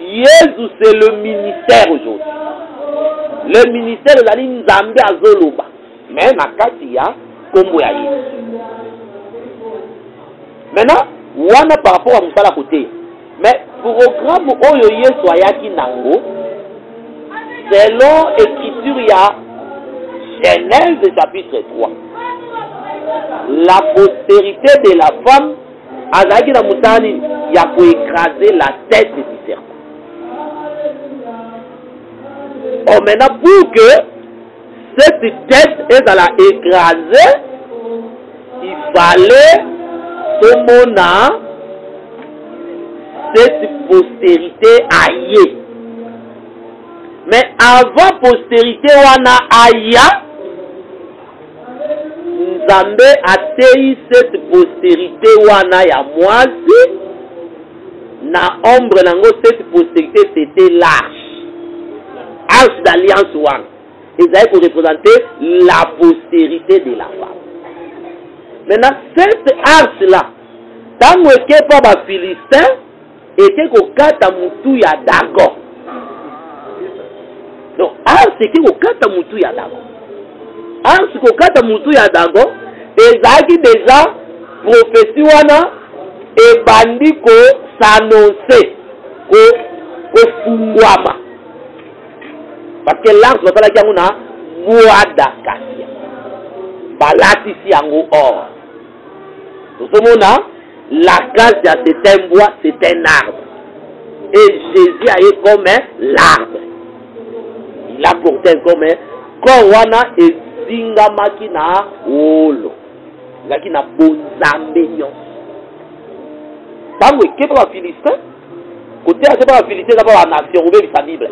Yesu, c'est le ministère aujourd'hui. Le ministère ezali Nzambe azoloba. Mais nakati ya kombo ya Yesu. Maintenant, wana par rapport à Moussala côté. Mais programme oyo Yesu ayaki nango selon écriture ya Genèse chapitre 3. La postérité de la femme azaki na mutani ya ko écraser la tête du serpent. Oh maintenant pour que cette tête ezala écrasée, il fallait tomona cette postérité aïe. Mais avant postérité wana aya, Nzambe atei cette postérité wana ya mwasi na ombre nango. Cette postérité c'était l'arche. Arche d'alliance wana. Ils pour représenter la postérité de la femme. Maintenant, cette arche-là, tant que pas les Philistins, était qu'au kata mutu ya Dagon. Donc, arche c'est qu'au kata mutu ya Dagon. Arche qu'au kata mutu ya Dagon, et zaki déjà prophétie wana et bandi ko s'annoncer ko fungwama. Parce que l'arche va pas la kiamuna bois d'acacia. Balatisi yango or. Tout ce monde, l'acacia c'est un bois, c'est un arbre. Et Jésus a eu comme l'arbre. Il a porté comme Korwana et Zingamaki na Olo. Zaki na Bonzambegnon. Tango kepa ba Philistin, côté à kepa ba Philistin, ça va la nation, on veut sa Bible.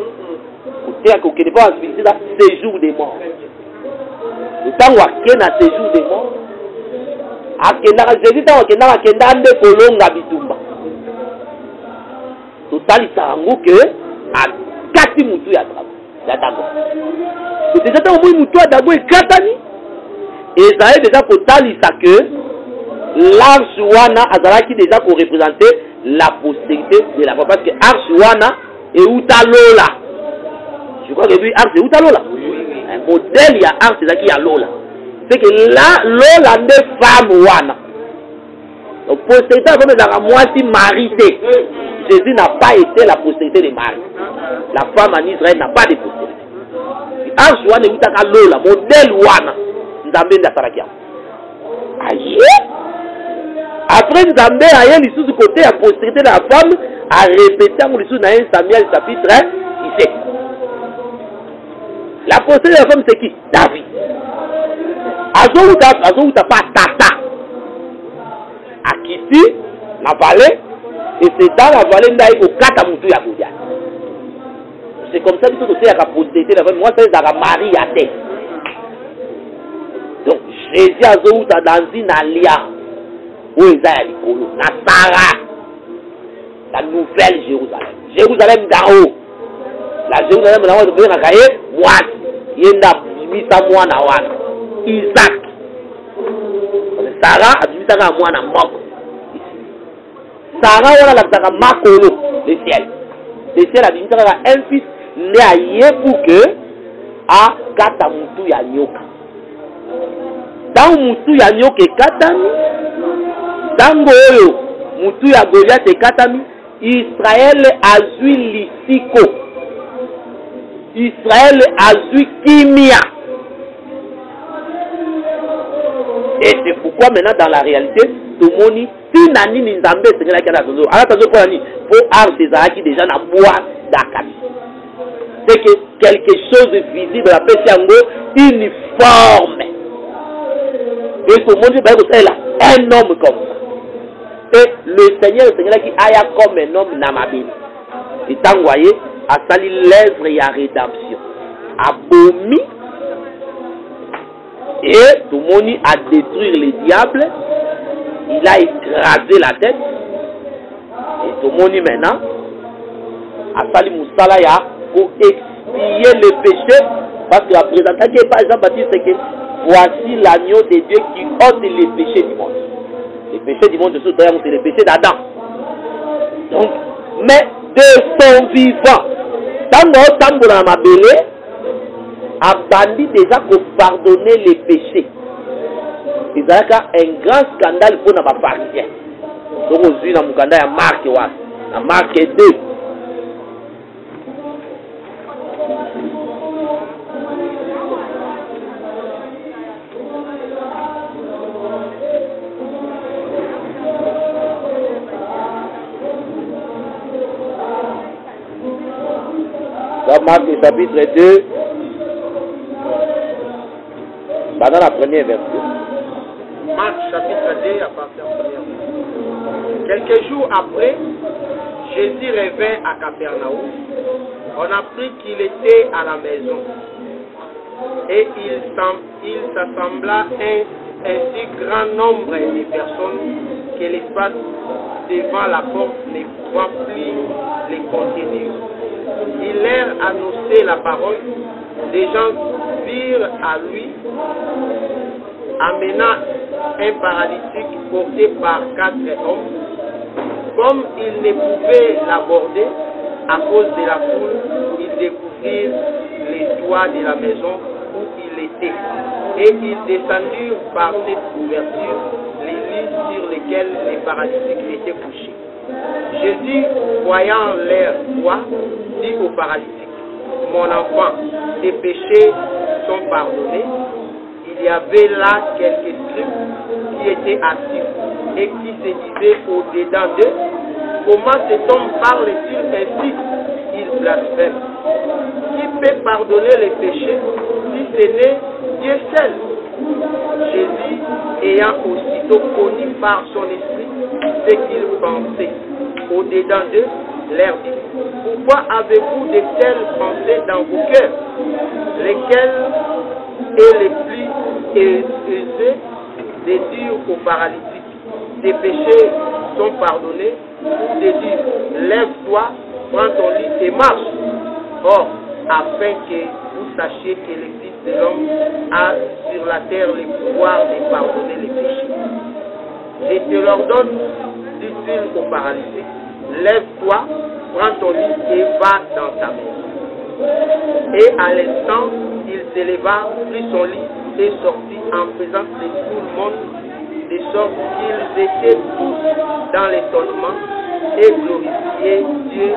Côté à kepa ba Philistin, c'est séjour des morts. Le temps où il y a séjour des morts, Jésus a kenda kolonga bitumba. Total isarango que a kati mutu ya dago. Déjà tant que mutu ya dago est katani. Et ça est déjà total isa que l'arche wana azalaki déjà pour représenter la postérité de la femme. Parce que arche wana et utalola. Je crois que lui arche et utalola. Un modèle il y a arche c'est ça qui y a lola. C'est que là lola ne femme wana. Donc postérité la femme est moitié maritée. Jésus n'a pas été la postérité de Marie. La femme en Israël n'a pas de postérité. Arche wana et utaka lola modèle wana. Nzambe ndasarakia. Aïe. Après Nzambe aïe l'issue du côté la postérité de la femme a répété en l'issue dans 1 Samuel chapitre 17. La postérité de la femme c'est qui? David. Azouta pas tata. Akiti, la vallée, et c'est dans la vallée d'aïe au Katamutu ya Koudia. C'est comme ça que tout aussi a la postérité de la femme. Moi c'est la Marie à terre. Donc Jésus azouta dans une alliance. Où est à l'icône? Na Sarah. La nouvelle Jérusalem. Jérusalem d'en haut. La Jérusalem d'en haut, c'est bien à moi. Yenda bimisa mwana wana. Isaac. Sarah a bimisa ka mwana moko. Sarah wana la taka makolo le ciel. Le ciel a bimisa ka un fils né à yé pour que a kata mutu ya nyoka. Dans mutu ya nyoka katami. Dans oyo mutu ya Goliath katami. Israël a zui lisiko. Israël a zui kimia. Et c'est pourquoi maintenant dans la réalité, tout le monde dit, si nani ni nzambe c'est là qu'il y a dans alors ça veut quoi ni pour art des qui déjà na bois d'akati. C'est que quelque chose de visible la pétiango uniforme. Et tout le monde dit bah c'est là un homme comme ça. Et le Seigneur qui aille comme un homme namabine. Il t'a envoyé à salir l'œuvre et à rédemption. Abomi. Et tout le monde a détruit les diables. Il a écrasé la tête. Et tout le monde maintenant a sali Moussalaya pour expier le péché. Parce que la présentation par exemple c'est que voici l'agneau de Dieu qui ôte les péchés du monde. Les péchés du monde, c'est les péchés d'Adam. Donc, mais de son vivant, tant que dans ma belé, a bandit déjà pour pardonner les péchés. Il y a un grand scandale pour nos pharisiens. Donc, aujourd'hui, dans mon scandale, il y a Marc 2. Dans Marc chapitre 2, dans la première version. Marc chapitre 2 à partir de la première version. Quelques jours après, Jésus revint à Capernaum. On apprit qu'il était à la maison. Et il s'assembla un si grand nombre de personnes que l'espace devant la porte ne pouvait plus les contenir. Il leur annonçait la parole. Des gens virent à lui, amenant un paralytique porté par 4 hommes. Comme ils ne pouvaient l'aborder à cause de la foule, ils découvrirent les toits de la maison où il était. Et ils descendirent par cette ouverture les lits sur lesquels les paralytiques étaient couchés. Jésus, voyant leur foi, dit aux paralytiques, mon enfant, tes péchés sont pardonnés. Il y avait là quelques scribes qui étaient assis et qui se disaient au-dedans d'eux, comment cet homme parle-t-il ainsi? Il blasphème. Qui peut pardonner les péchés si ce n'est Dieu seul? Jésus, ayant aussitôt connu par son esprit ce qu'il pensait au-dedans d'eux, leur dit, pourquoi avez-vous de telles pensées dans vos cœurs, lesquelles est les plus aisées de dire aux paralytiques, tes péchés sont pardonnés, ou de dire, lève-toi, prends ton lit et marche. Or, afin que vous sachiez que le Fils de l'homme a sur la terre le pouvoir de pardonner les péchés. Je te l'ordonne, dit-il aux paralytiques, lève-toi, prends ton lit et va dans ta maison. Et à l'instant, il s'éleva, prit son lit et sortit en présence de tout le monde, de sorte qu'ils étaient tous dans l'étonnement et glorifiaient Dieu,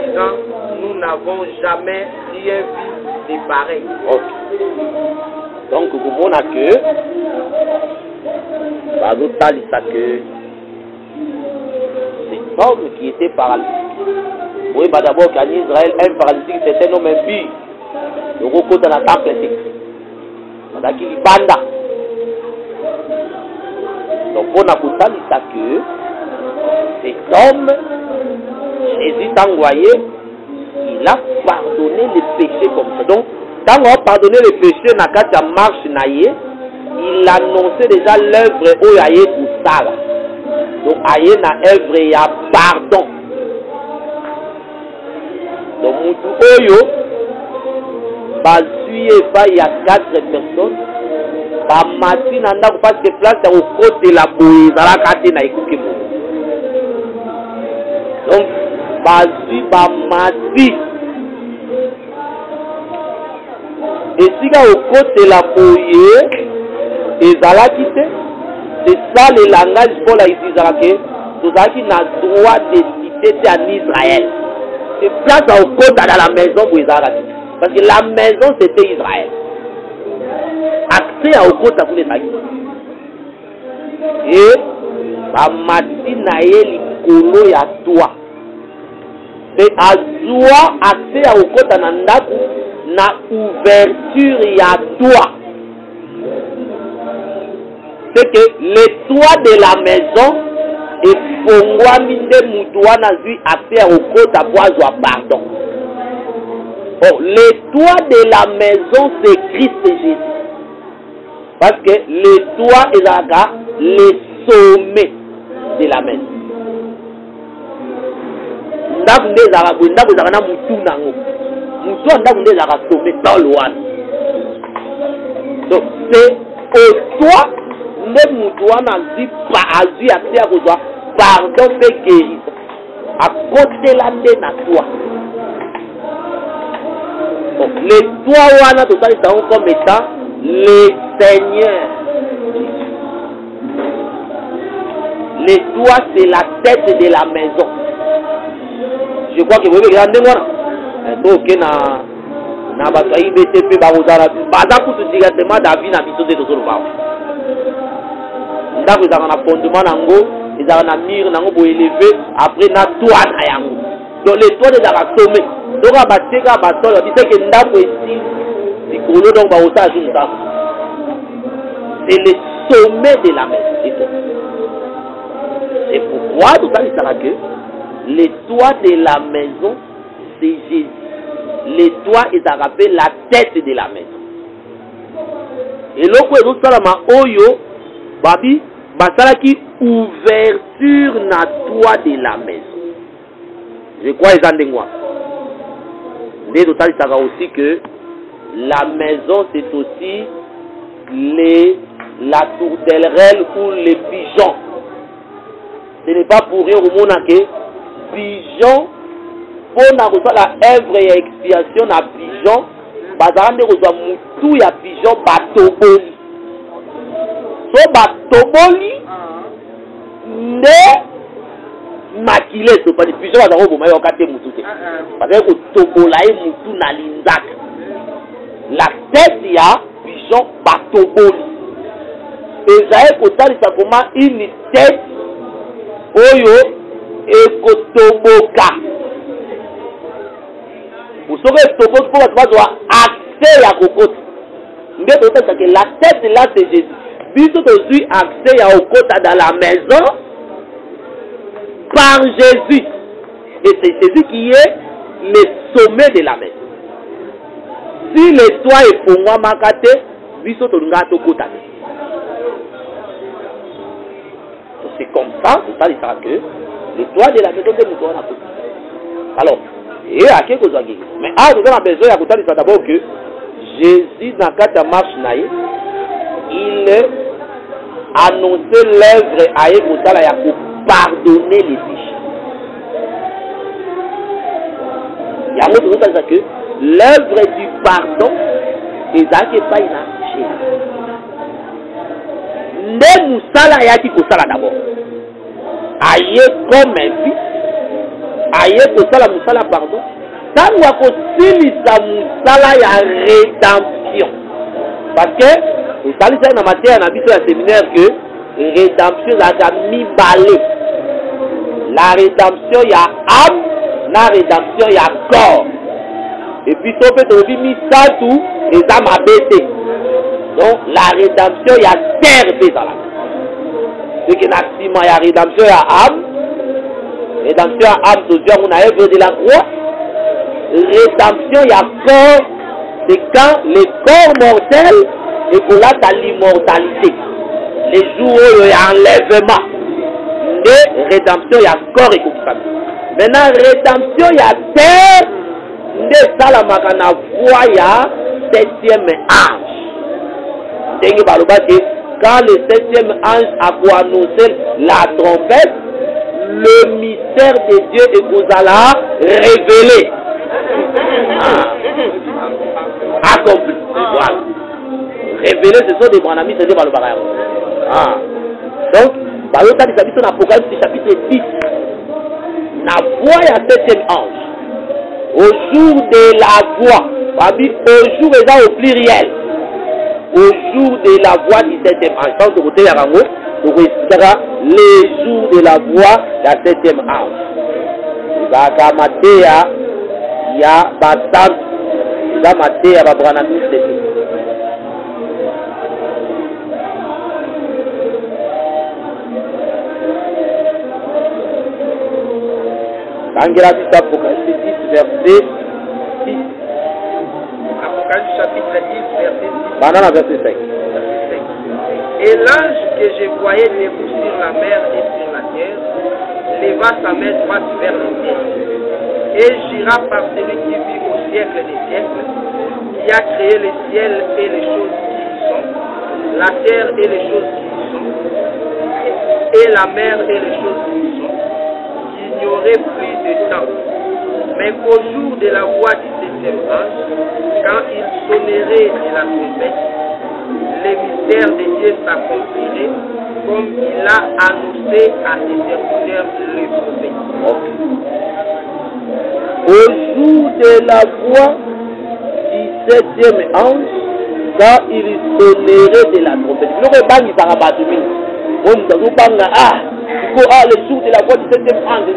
disant, nous n'avons jamais rien vu de pareil. Okay. Donc, vous voyez que, cet homme qui était paralytique. Oui, d'abord qu'en Israël, un paralytique, c'était un homme impur. Le roko dans la temple, c'est qu'il banda. Donc, on a dit que cet homme, Jésus t'a envoyé, il a pardonné les péchés comme ça. Donc, quand on a pardonné les péchés, on a marche naïe, il annonçait déjà l'œuvre où aye kusala. Donc aye na œuvre ya pardon. Donc mutu oyo bazui eva il y a 4 personnes. Ba mati na ndako parce que place ya côté la boye zala kati na ikuki mo. Donc bazui ba mati esika côté la boye ezala kite. C'est ça le langage Paul a utilisé que tozaki na droit de cité en Israël. C'est place au côté dans la maison pour Israël. Parce que la maison c'était Israël. Accès au côté pour les amis. Et la matina est l'icolo ya toi. Et à toi accès au côté dans na ouverture ya toi. C'est que les toits de la maison et fongwa minde mutuana zui accès au côté à boire pardon. Oh, les toits de la maison c'est Christ Jésus. Parce que les toits est les sommets de la maison. Ndakunde zarabu ndaku zakana mutu nango. Mutu ndakunde zaka sommet dans l'ouane. Donc c'est au toit même mutuana zi pas azu accès à quoi pardon fait guérison. À côté là de na toi. Donc les toits wana tout ça ils sont comme étant les seigneurs. Les toits c'est la tête de la maison. Je crois que vous voyez regardez moi. Donc na bakai BTP bazara baza kutu directement David na biso de tozolo ba. Ndako za na fondement nango, ezala na mur nango bo élevé après na toit na yango. Donc les toits de la sommet. Donc ba teka ba tolo dit que ndako ici likolo donc ba ota junta. C'est le sommet de la maison. Et pourquoi tout ça il sera que les toits de la maison c'est Jésus. Les toits ils rappellent la tête de la maison. Et loko ezo salama oyo babi basalaki ouverture na toit de la maison. Je crois ezandengwa. Mais tout ça il sera aussi que la maison c'est aussi la tourterelle ou les pigeons. Ce n'est pas pour rien au monde que pigeon pour na la œuvre et expiation na pigeon bazarande ko mutu ya pigeon batoboli. So batoboli ne makile so pas de pigeon bazaro bo mayo kate mutu te. Parce que tobolaye mutu na linzaka. La tête ya pigeon batoboli. Ezae kotalisa comment une tête oyo ekotoboka. Vous savez toboka pour avoir accès à kokota. Nde to tesa que la tête là c'est Jésus. Biso to zui accès à kokota dans la maison par Jésus. Et c'est Jésus qui est le sommet de la maison. Si le toit est fongwa makate, biso to nga to kota. C'est comme ça, c'est ça, il sera que le toit de la maison de nous a tout. Alors, et à quelque chose à dire. Mais nous avons besoin de d'abord que Jésus, dans la marche, il annonçait l'œuvre à Ekotala pour pardonner les péchés. Il y a un autre chose que l'œuvre du pardon est pas une ne musala yaki kosala d'abord aye comme un fils aye kosala musala pardon tango akosilisa musala ya rédemption parce que esalisa na matière na biso ya séminaire que rédemption ezalaka mibale la rédemption ya âme na rédemption ya corps et puis to pe tolobi misatu eza mabe te. Donc la rédemption, il y a terre pétala. Ce qui est l'accident, il y a rédemption, il y a âme. Rédemption, il y a âme, c'est on a œuvre de la croix. Rédemption, il y a corps. C'est quand le corps mortel et pour là, tu as l'immortalité. Les jours où il y a enlèvement, de rédemption, il y a corps et famille. Maintenant, rédemption, il y a terre, de Salamakana voix, il y a septième ange. Quand le septième ange a pour annoncer la trompette, le mystère de Dieu est pour la révéler. Accompli. Voilà. Révéler, ce sont des bons amis, c'est des bons amis. Donc, par le temps des habitants d'Apocalypse, chapitre 10, la voix est un septième ange. Au jour de la voix, au jour est au pluriel. Au jour de la voix du septième ange. Quand vous écoutez Yarango, vous récitera les jours de la voix du septième ange. Il va à Matéa, il y a Batam, il va à Matéa, il va à Branami, c'est tout. Angela dit Apocalypse 10, verset 6. Apocalypse chapitre 10, verset 6. Banana, verset 5. Et l'ange que je voyais debout sur la mer et sur la terre leva sa main droite vers le ciel et gira par celui qui vit au siècle des siècles, qui a créé le ciel et les choses qui y sont, la terre et les choses qui y sont, et la mer et les choses qui y sont, qu'il n'y aurait plus de temps, mais qu'au jour de la voix du septième ange, quand il sonnerait de la trompette, les mystères de Dieu s'accompliraient comme il a annoncé à ses serviteurs les prophètes. Au jour de la voix du septième ange, quand il sonnerait de la trompette. Le jour de la voix du septième ange,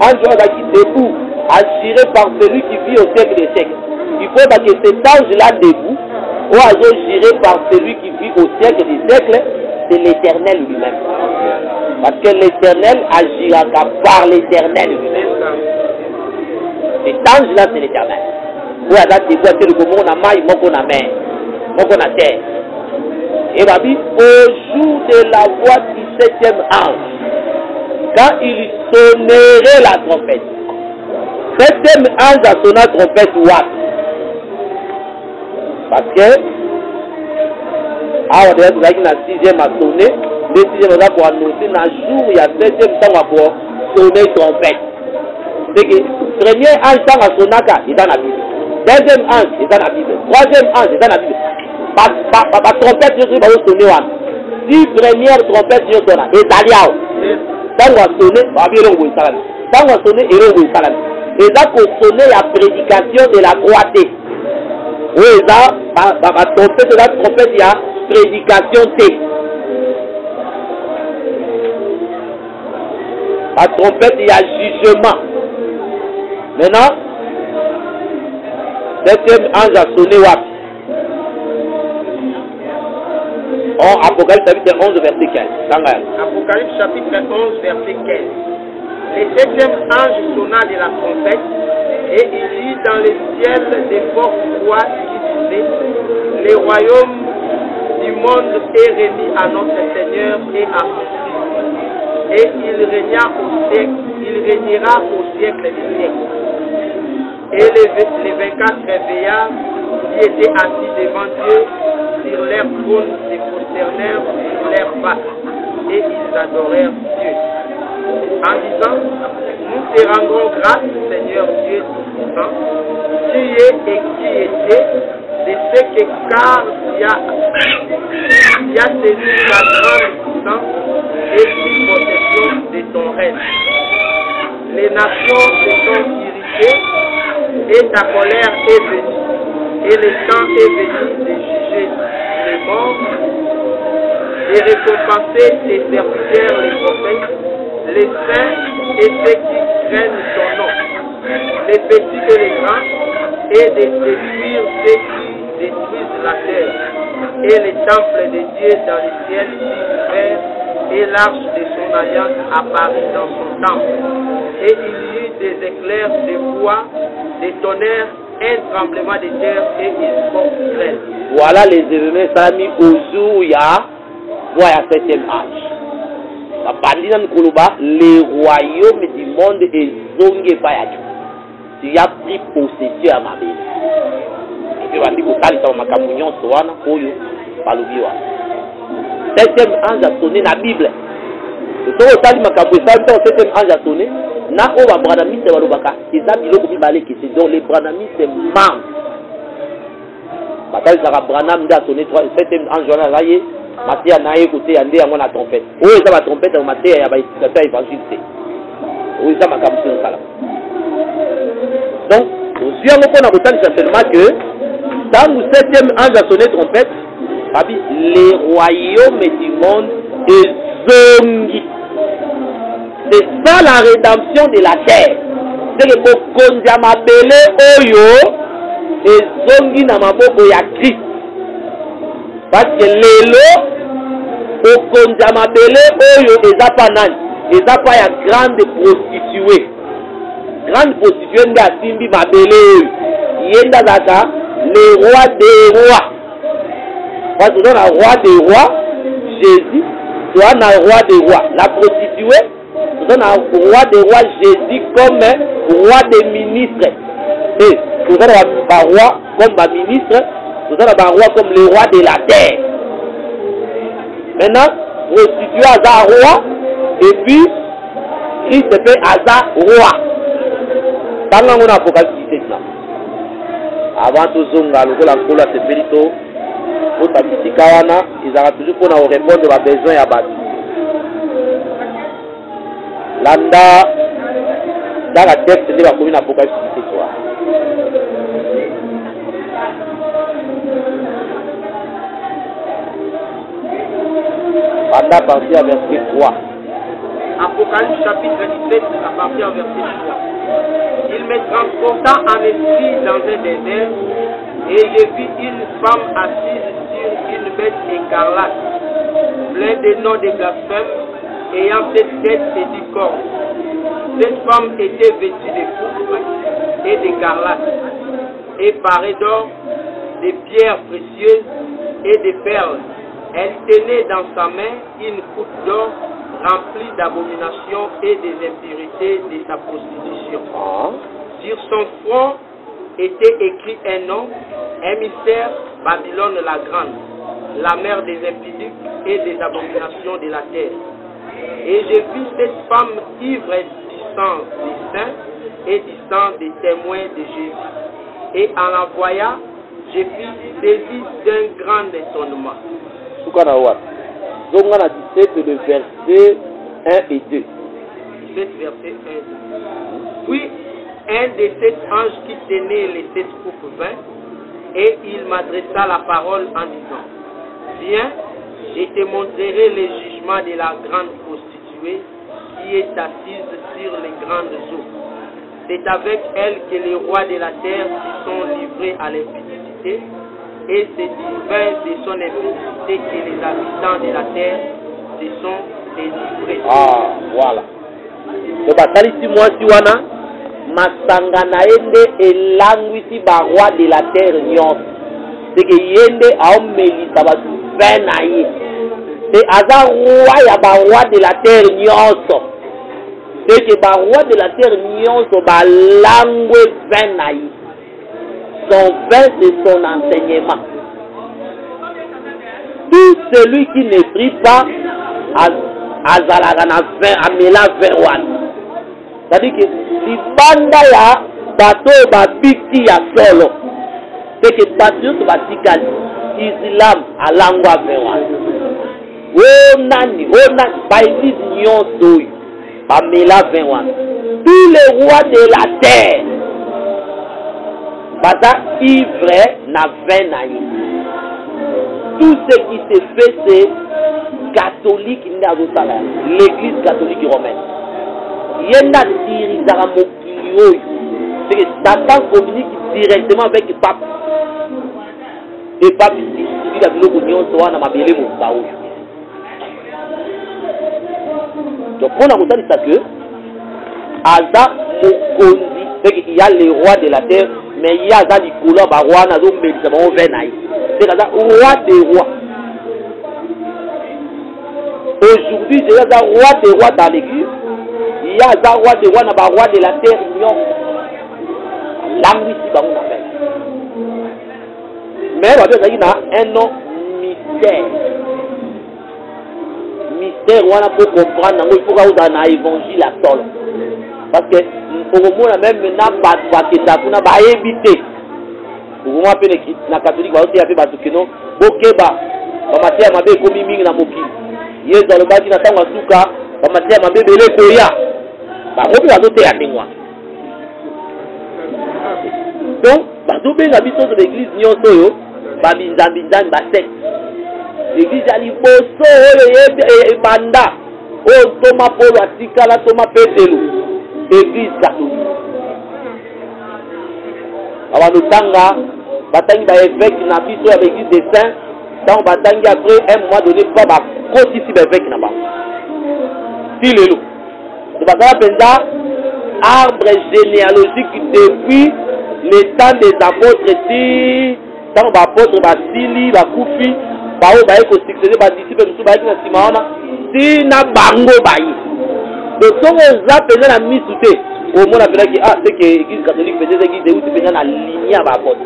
ange va qui debout, assuré par celui qui vit au siècle des siècles. Il faut que cet ange-là debout, ou assuré par celui qui vit au siècle des siècles, c'est l'Éternel lui-même. Parce que l'Éternel agira par l'Éternel lui-même. Cet ange-là, c'est l'Éternel. Où a date debout, c'est le comment on a maille, moi qu'on a mer, moi qu'on a terre. Et va dire, au jour de la voix du septième ange, quand il sonnerait la trompette, septième ange a sonné la trompette, what? Parce que, on a dit que la sixième a sonné, le sixième a pour annoncer, dans le jour, il y a septième temps pour sonner la trompette. C'est que, premier ange a sonné, il est dans la Bible. Deuxième ange, il est dans la Bible. Troisième ange, il est dans la Bible. La trompette, je vais sonner. Si première trompette, je sonne. Et Daliao. Quand on va sonner, on va bien le salam. Quand on va sonner, il est le salam. Et là, pour sonner la prédication de la croix. Oui, là, la trompette, il y a prédication T. La trompette, il y a jugement. Maintenant, septième ange a sonné wapi. Apocalypse chapitre 11, verset 15. Apocalypse chapitre 11, verset 15. Le septième ange sonna de la trompette, et il y eut dans le ciel des fortes voix qui disaient: le royaume du monde est remis à notre Seigneur et à son Christ, et il régnera au siècle des siècles. Et les 24 vieillards qui étaient assis devant Dieu sur leur trône se prosternèrent sur leurs pattes, et ils adorèrent Dieu, en disant: nous te rendons grâce, Seigneur Dieu Tout-Puissant, qui est et qui était, de ce que car il y a saisi la grande puissance et pris possession de ton règne. Les nations se sont irritées, et ta colère est venue, et le temps est venu de juger les morts, de récompenser tes serviteurs les prophètes, les saints et ceux qui craignent ton nom, les petits et les grands, et de détruire ceux qui détruisent la terre, et les temples de Dieu dans le ciel ouvert, et l'arche de son alliance apparut dans son temple. Et il y eut des éclairs de voix, des tonnerres, un tremblement de terre et une forte grêle. Voilà les événements sami au jour ya voya 7e âge. Les royaumes du monde et zonge payacho. Tu as pris possession à ma belle. Et tu as dit que tu as ma camunion soana koyo palubiwa. 7e ange a sonné la Bible. Le temps où tu as dit ma camunion, 7e ange a sonné. Na oba branamiste balobaka. C'est ça biloko bibalé qui c'est donc les branamistes manquent. Bataille Sarah Branham a sonné 7e ange a raillé. Matia na écouté andé à mon trompette. Oui, ça va trompette au matin, il y a des évangélistes. Oui, ça m'a camusé ça là. Donc, aux yeux de mon côté, seulement que dans le 7e ange a sonné trompette, les royaumes du monde et zongi. C'est ça la rédemption de la terre. C'est que pour Konjama Bele Oyo et zongi na maboko ya Christ. Parce que l'élo, au Konjamabele, oyo, ezapanani, ezapa ya grande prostituée. Grande prostituée, nga simbi mabele, yenda zaka, le roi des rois. Parce que dans le roi des rois, Jésus, soit dans le roi des rois. La prostituée, dans le roi des rois, Jésus comme roi des ministres. Et, dans le roi comme ministre, nous avons un roi comme le roi de la terre. Maintenant, prostitué Aza roi, et puis Christ fait Aza roi. Dans l'Apocalypse 17 là. Avant tout zonga, le rôle en cola c'est périto. Pour ta petite kawana, ils auront toujours pour nous répondre à besoin à battre. Landa, dans la texte de la commune Apocalypse 17 là. À partir à verset 3. Apocalypse chapitre 17 à partir du verset 3. Il me transporta en esprit dans un désert et je vis une femme assise sur une bête écarlate, pleine de noms de blasphème, ayant 7 têtes et 10 cornes. Cette femme était vêtue de pourpre et d'écarlate, et parée d'or, de pierres précieuses et de perles. Elle tenait dans sa main une coupe d'or remplie d'abominations et des impurités de sa prostitution. Sur son front était écrit un nom, émissaire, Babylone la Grande, la mère des impudiques et des abominations de la terre. Et j'ai vu cette femme ivre du sang des saints et du sang des témoins de Jésus. Et en la voyant, je fus saisi d'un grand étonnement. Donc on a 17 le verset 1 et 2. 17 verset 1 et 2. Puis un des 7 anges qui tenait les 7 coupes vin, et il m'adressa la parole en disant, viens, je te montrerai les jugements de la grande prostituée qui est assise sur les grandes eaux. C'est avec elle que les rois de la terre se sont livrés à l'impudicité, et c'est du vin de son impudicité que les habitants de la terre se sont délivrés. Ah, voilà. Donc, si moi, si wana, masanga na yende elangwisi ba roi de la terre nyon. C'est que yende a omelisa ba vin na ye. C'est aza roi ya ba roi de la terre nyon. C'est que ba roi de la terre nyon ba langwe vin na ye. Son vin, c'est son enseignement. Tout celui qui ne prie pas azalagana vin, amela vin wan. C'est-à-dire que si banda ya bato babiki ya solo, c'est que patriote batikali, Islam alangwa vin wan. Onani, ba église nyonso, amela vin wan. Tous les rois de la terre, bata ivre na vin na yi. Tout ce qui se fait, c'est catholique, l'église catholique romaine. Yenda dirizara mokili oyo. C'est que Satan communique directement avec le pape. Et le pape distribue la biloko nyonso wana mabele mosa oyo. Donc on a retenu ça que Aza Mokondi, c'est qu'il y a les rois de la terre, mais il y a Aza Nicolas Barouana, donc Médicament Venaï. c'est le roi des rois. Aujourd'hui, c'est le roi des rois dans l'église. Il y a un roi des rois, un roi de la terre, mais on a un nom mystère. Mystère, on a pour comprendre, il faut qu'on ait un évangile à sol. Parce que au moment où même n'a pas de ça, on a évité. Au moment où la catholique va aussi appeler Batukino, Bokeba, Bamatia Mabe Komiming na Moki. Yes, dans le bâti na Tanga Suka, Bamatia Mabe Bele Koya. Bah, on peut adopter à témoin. Donc, tout bien l'habitation de l'église Nyonsoyo, Babinzambinzan, Basek. L'église Aliboso, et Banda, oh Thomas Paul, Atikala, Thomas Petelo, église catholique. Alors, nous tanga, Batangi va évêque, n'a plus sur l'église des saints, dans Batangi après, un mois donné, pas va continuer évêque n'a pas. Si le loup. C'est pas ça, Benda, arbre généalogique depuis les temps des apôtres, si tant l'apôtre Basili, Bakoufi, Bao Baye ko succéder ba disciple tout Baye na Simaona, si na bango Baye. Donc on a appelé la misouté. Au moins on appelle qui ah c'est que l'église catholique faisait l'église de où tu faisais la lignée à apôtre.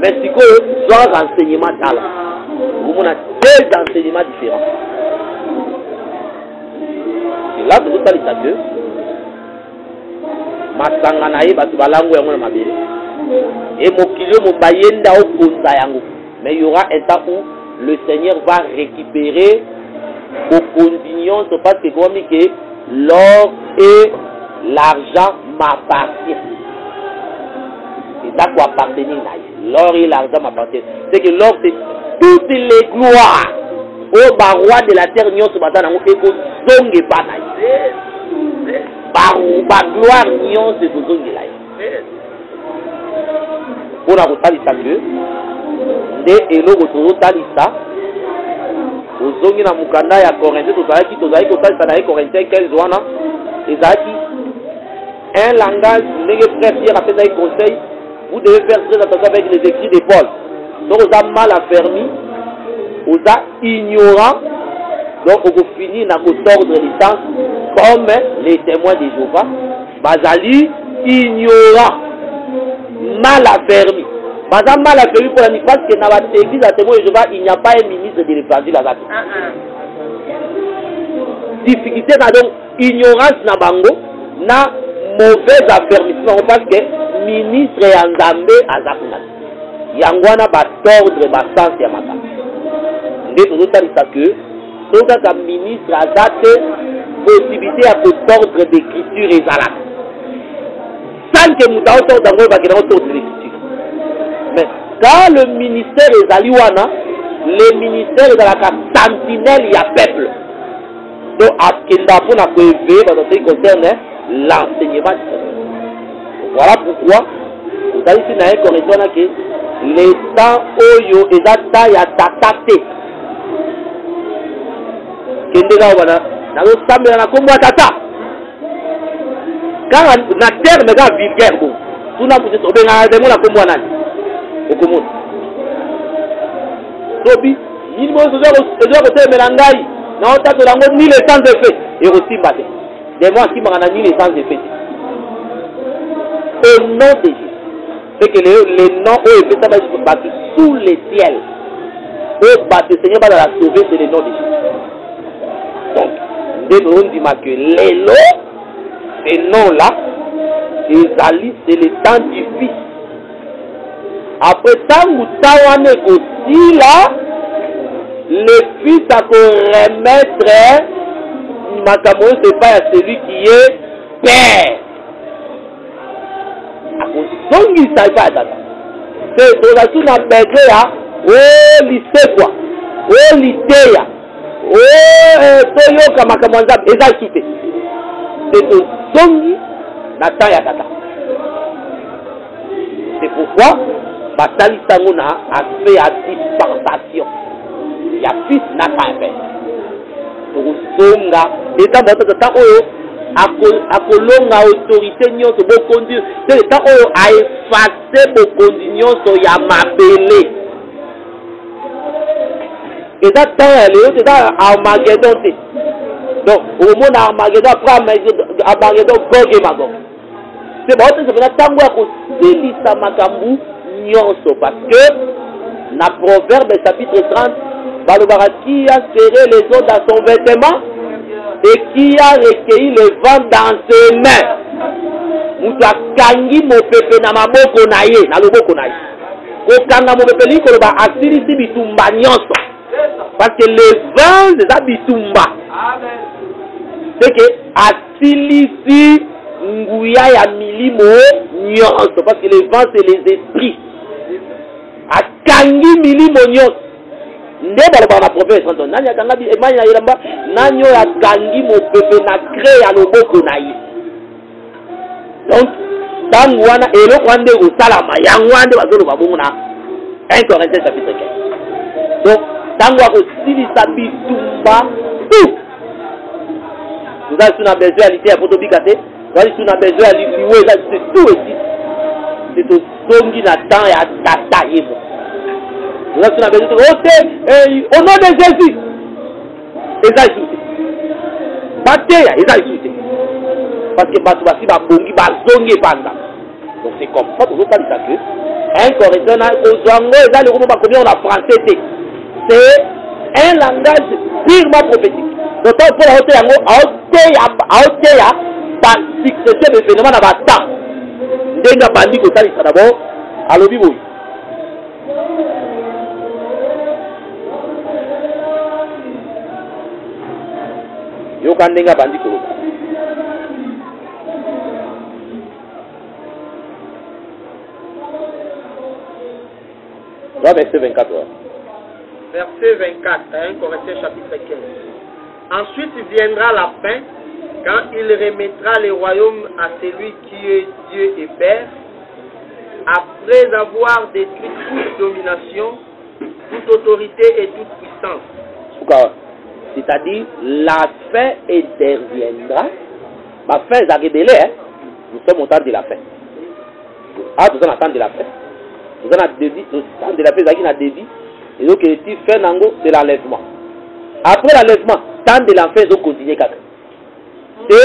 Mais si quoi soit renseignement dans là. On a deux enseignements différents. Et là tout ça les sages. Masanga na ye batu balango yango na mabele et mokilio mobayenda okonza yango, mais il y aura un temps où le Seigneur va récupérer aux conditions parce que comme que l'or et l'argent m'appartiennent. C'est ça quoi appartenir là. L'or et l'argent m'appartiennent. C'est que l'or c'est toutes les gloires au roi de la terre nyon ce matin nango eko zonge pa na. Par gloire nyon se zonge là. On a retali ça que de eloko to talisa ozongi na mukanda ya Corinthiens tozalaki ko talisa na Corinthiens 15 wana ezaki un langage ndenge frère Pierre a fait un conseil, vous devez faire très attention avec les écrits de Paul. Donc vous avez mal affermi, vous avez ignorant, donc vous finissez na ko tordre licence comme les témoins de Jéhovah, bazali ignorant, mal affermi. Madame mal affermi pour la parce que dans l'église à témoin de Jéhovah, il n'y a pas un ministre de l'évangile à la difficulté na donc ignorance na bango na mauvaise affermissement parce que ministre ya Nzambe azakuna. Yangwana ba tordre ba sens ya maka. Ndé to talisa que donc comme ministre azate possibilité à tordre d'écriture ezala. Sans que mutao tordre ngo ba kena tordre d'écriture. Mais quand le ministère est aliwana, le ministère est dans la sentinelle, il y a peuple. Donc, à Kendapo, on a éveillé dans ce qui concerne l'enseignement. Voilà pourquoi, vous avez ici dans un correcteur que les temps oyo et data ya tatate. Kendega wana, na lo samela na kombo tata. Quand na terme ga vulgaire bon, tout na pousse obenga de mo na kombo nani. Okomoni. Sobi, ni mo zo te melangai, na ota to lango ni le temps de fait et aussi mbate. Des mois qui m'en a ni le temps de fait. Au nom de Jésus. C'est que les noms où il fait ça battu sous les ciels. Où battu Seigneur va la sauver, c'est le nom de Jésus. Donc, nous disons que les noms, ces noms-là, c'est le temps du Fils. Après ça, nous avons aussi là, le Fils a qu'on remettre, Makamou, c'est pas à celui qui est Père. Donc, il ne s'agit pas d'être. C'est pour la suite, on a perdu là, oh, lycée quoi, oh, lycée, oh, Toyo Kamakamanza, et ça, c'est au Zongi, Natan Yakata. C'est pourquoi, Batali Sangona a fait à dispensation. Il y a fils n'a pas fait. Pour Zonga, et dans votre temps, à kolonga autorité nyonso bo conduire c'est le temps où a effacer bo condition so ya mabele Et ça, c'est Armageddon. Donc, au monde Armageddon, après Armageddon, Gog et Magog. C'est bon, c'est ça, tango silisa makambu nyonso parce que na Proverbe chapitre 30, Balobara qui a serré les os dans son vêtement et qui a recueilli le vent dans ses mains. Mutu akangi mopepe na maboko na ye, na loboko na ye. Kokanga mopepe liko loba asilisi bitumba nyonso. Parce que le vent c'est ça bitumba. C'est que asilisi nguya ya milimo nyonso parce que le vent c'est les esprits. Akangi milimo nyonso. Nde baloba na prophète santo nani akanga bi emanya yiramba nanyo akangi mopepe na cré ya loboko na ye. Donc tangu wana eloko ande osalama yango ande bazoloba bongo na 1 Corinthiens chapitre 15. Donc tangu akosilisa bitumba tout. Nous avons besoin de l'idée pour tout bicate. Nous avons besoin de l'idée, c'est tout aussi. C'est au songi na temps et à tata yebo. Nous avons besoin de au nom de Jésus. Et ça est souté. Bâté, et ça est souté. Parce que Batouassi va bongi, va zongi panda. Donc c'est comme ça, toujours pas dit ça que. Un Coréen, aux Zango, et là, le roman combien on a français. C'est un langage purement prophétique. Donc, pour la hauteur, par succession de phénomènes à bâtard. Ndenga bandi ko tali d'abord à l'obi boy. Yo kan ndenga bandi ko. Verset 24. Verset 24, 1 Corinthiens chapitre 15. Ensuite viendra la fin, quand il remettra les royaumes à celui qui est Dieu et Père, après avoir détruit toute domination, toute autorité et toute puissance. C'est-à-dire, la fin interviendra. La fin est révélée, hein? Nous sommes au temps de la fin. Ah, nous sommes au temps de la fin. Nous sommes au temps de la fin, nous avons débit. Et donc, il fait de l'enlèvement. Après l'enlèvement, temps de la fin, ils ont continué. Et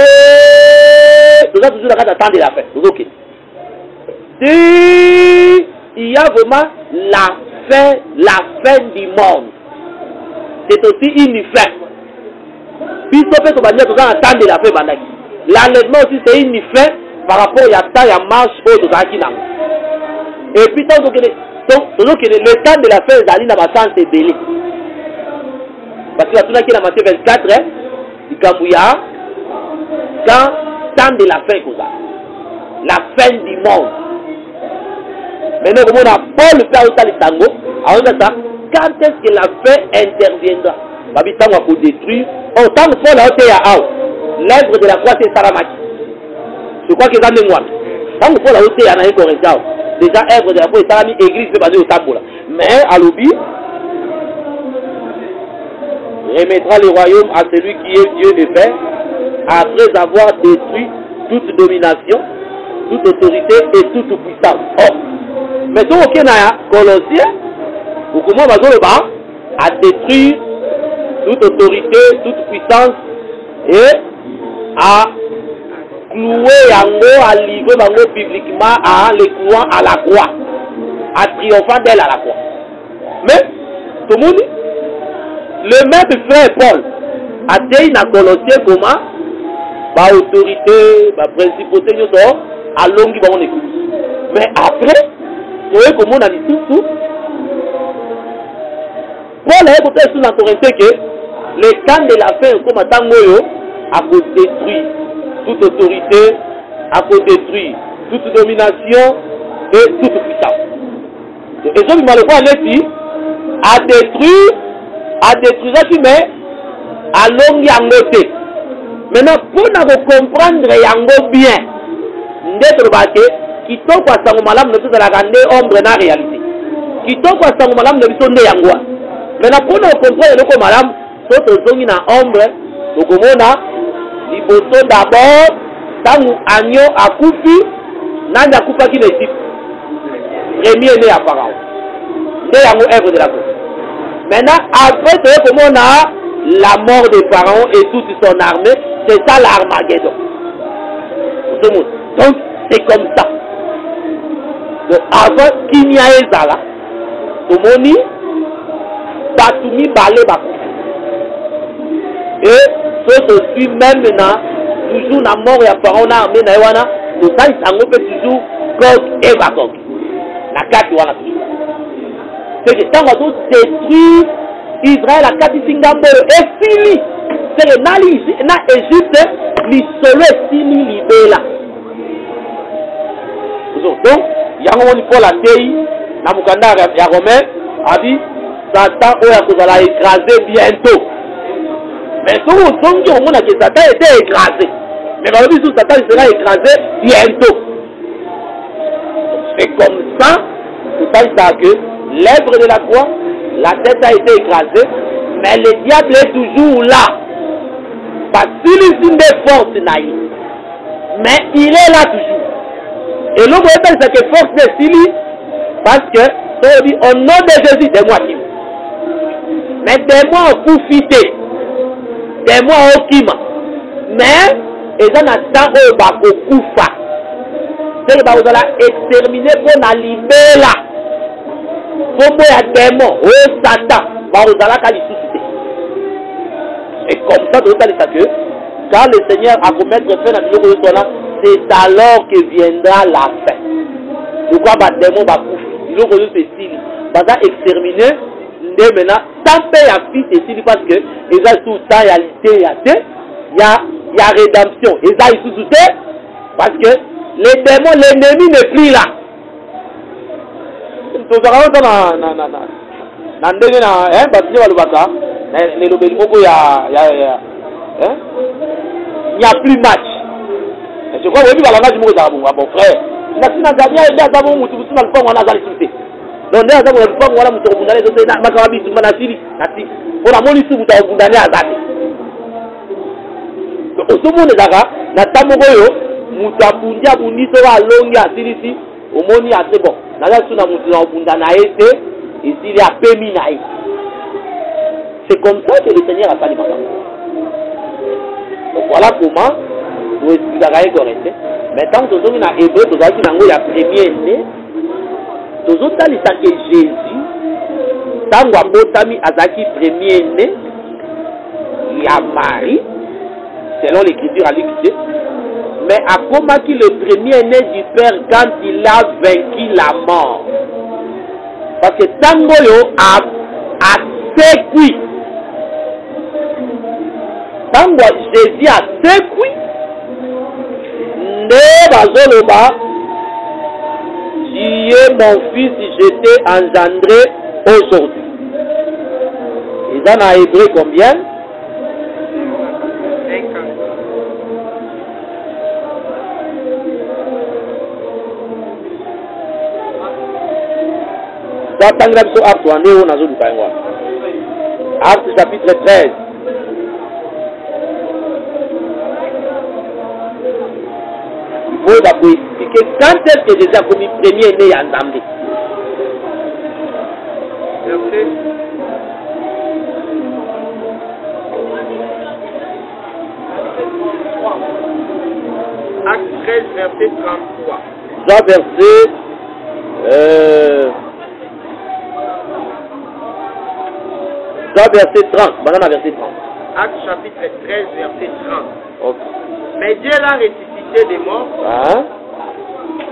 nous avons toujours le temps de la fin. Ok. Si il y a vraiment la fin du monde, c'est aussi une fin. Puis, on peut se dire que nous avons le temps de la fin. L'enlèvement aussi, c'est une fin par rapport à la marche au Dozakina. Et puis, le temps de la fin, c'est dans ma sens est belé. Parce que la tournée qui est dans Matthieu 24, il y a quand temps de la fin, la fin du monde. Maintenant, comme on a Paul le faire au tango, quand est-ce que la fin interviendra? Babi tango pour détruire. Oh, tango Paul a été à l'œuvre de la croix c'est Saramaki. Je crois que c'est un mémoire. Tango Paul a été à un Coréen. Déjà, œuvre de la croix c'est Saramaki, église c'est basé au tambour. Mais à l'obi, remettra le royaume à celui qui est Dieu et Père, après avoir détruit toute domination, toute autorité et toute puissance. Oh, mais tout ce qui est Colossiens, ou comment on va dire le bas, à détruire toute autorité, toute puissance et à clouer yango, à livrer yango publiquement, à les clouant à la croix, à triomphant d'elle à la croix. Mais, tout le monde, le même frère Paul a dit dans Colossiens comment ba autorité, ba principauté à longue ba on écoute. Mais après, vous voyez comment on a dit tout. Paul a écouté sur la Corinthiens que le temps de la fin comme tangoyo a détruire toute autorité, a détruire toute domination et toute puissance. Et je me le vois ici à détruire mais à longue yango. Maintenant, pour nous comprendre yango bien, nous devons kitoko asango malamu ne tuzala kande ombre na réalité. Kitoko asango malamu ne bisonde yango. Maintenant, pour nous comprendre loko malamu, soto zongi na ombre, tokomona liboso d'abord tangu agneau akufi, nani akufa ki n'Égypte. Premier né à Pharaon. Nde yango œuvre de la croix. Maintenant, après, c'est comment on a la mort des pharaons et toute son armée. C'est ça l'Armageddon. Donc, c'est comme ça. Donc, avant qu'il n'y ait ça là, Tomoni, Batumi Balé Bakou. Et ce aussi, même maintenant, toujours la mort et la pharaon, l'armée, tout ça, il s'en fait toujours Gog et Magog. La carte, voilà toujours. C'est que quand on va détruire Israël, la carte Singambo et fini. C'est que dans l'Égypte, l'Isolo est fini libéré là. Donc, il y a un moment pour la théie, dans le Mukanda, il y a Romain, a dit, Satan, on va écraser bientôt. Mais si on dit que Satan était écrasé, mais on dit que Satan sera écrasé bientôt. C'est comme ça, c'est ça que l'œuvre de la croix, la tête a été écrasée, mais le diable est toujours là. Parce qu'il est une des forces naïves. Mais il est là toujours. Et l'homme est c'est que force de Sili, parce que, on dit, au nom de Jésus, des mois qui. Mais des mois en profité, des mois en kima. Mais, et ça n'a pas au bas au koufa. C'est que vous allez exterminer pour la libérer là. Pour moi, il y a des mots, oh Satan, vous allez la susciter. Et comme ça, vous allez savoir que, quand le Seigneur a commettre fin à la vie de là, c'est alors que viendra la fin. Pourquoi les démons vont couper? Ils ont connu ceci. Ils vont exterminer. Maintenant, sans paix à fils et si parce que ils ont tout ça, il y a rédemption. Ils ont tout ça parce que les démons, l'ennemi n'est plus là. Il n'y a plus match. Je crois que vous avez dit mon frère. Donc, on a c'est comme ça que le Seigneur a fait les mamans. Donc voilà comment nous expliquons correctement. Maintenant, nous sommes dans Hébreu, nous avons dit que le premier né, nous avons dit que Jésus, tant que Azaki premier né, il y a Marie, selon l'écriture à l'écriture, mais à comment qu'il le premier né du Père quand il a vaincu la mort. Parce que Tangoyo a sécuit. Tango Jésus a sécuit. Ne bazoloba, tu es mon fils, je t'ai engendré aujourd'hui. Ils en ont hébreu combien? Acte chapitre 13. Il faut d'abord expliquer quand est-ce que Jésus a commis premier né en Zambie. Acte 13, verset 33. Ça, verset. Verset 30. Madame, verset 30. Acte chapitre 13, verset 30. Okay. Mais Dieu l'a ressuscité des morts. Hein?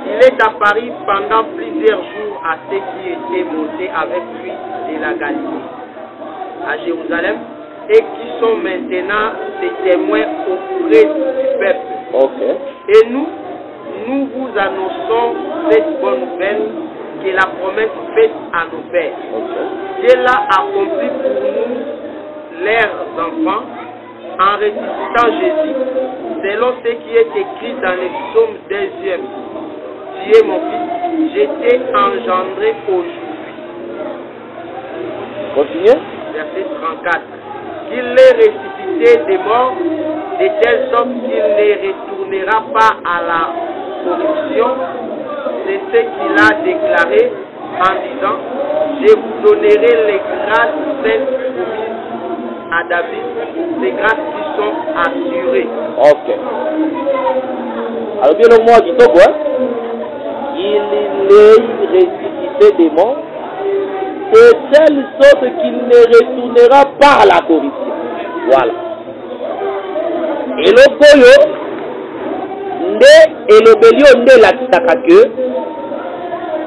Il est apparu pendant plusieurs jours à ceux qui étaient montés avec lui de la Galilée à Jérusalem et qui sont maintenant des témoins auprès du peuple. Okay. Et nous vous annonçons cette bonne nouvelle que la promesse faite à nos pères. Okay. Dieu l'a accompli pour nous, leurs enfants, en ressuscitant Jésus, selon ce qui est écrit dans les psaumes 2e. Tu es mon fils, je t'ai engendré aujourd'hui. Continuez. Verset 34. Qu'il est ressuscité des morts, de telle sorte qu'il ne retournera pas à la corruption. C'est ce qu'il a déclaré en disant, je je vous donnerai les grâces saintes promises à David, les grâces qui sont assurées. Ok. Alors bien le mot qui toque, hein? Il les ressuscité des morts, de telle sorte qu'il ne retournera pas à la corruption. Voilà. Et le koyo, nde elobelio nde la kitaka que,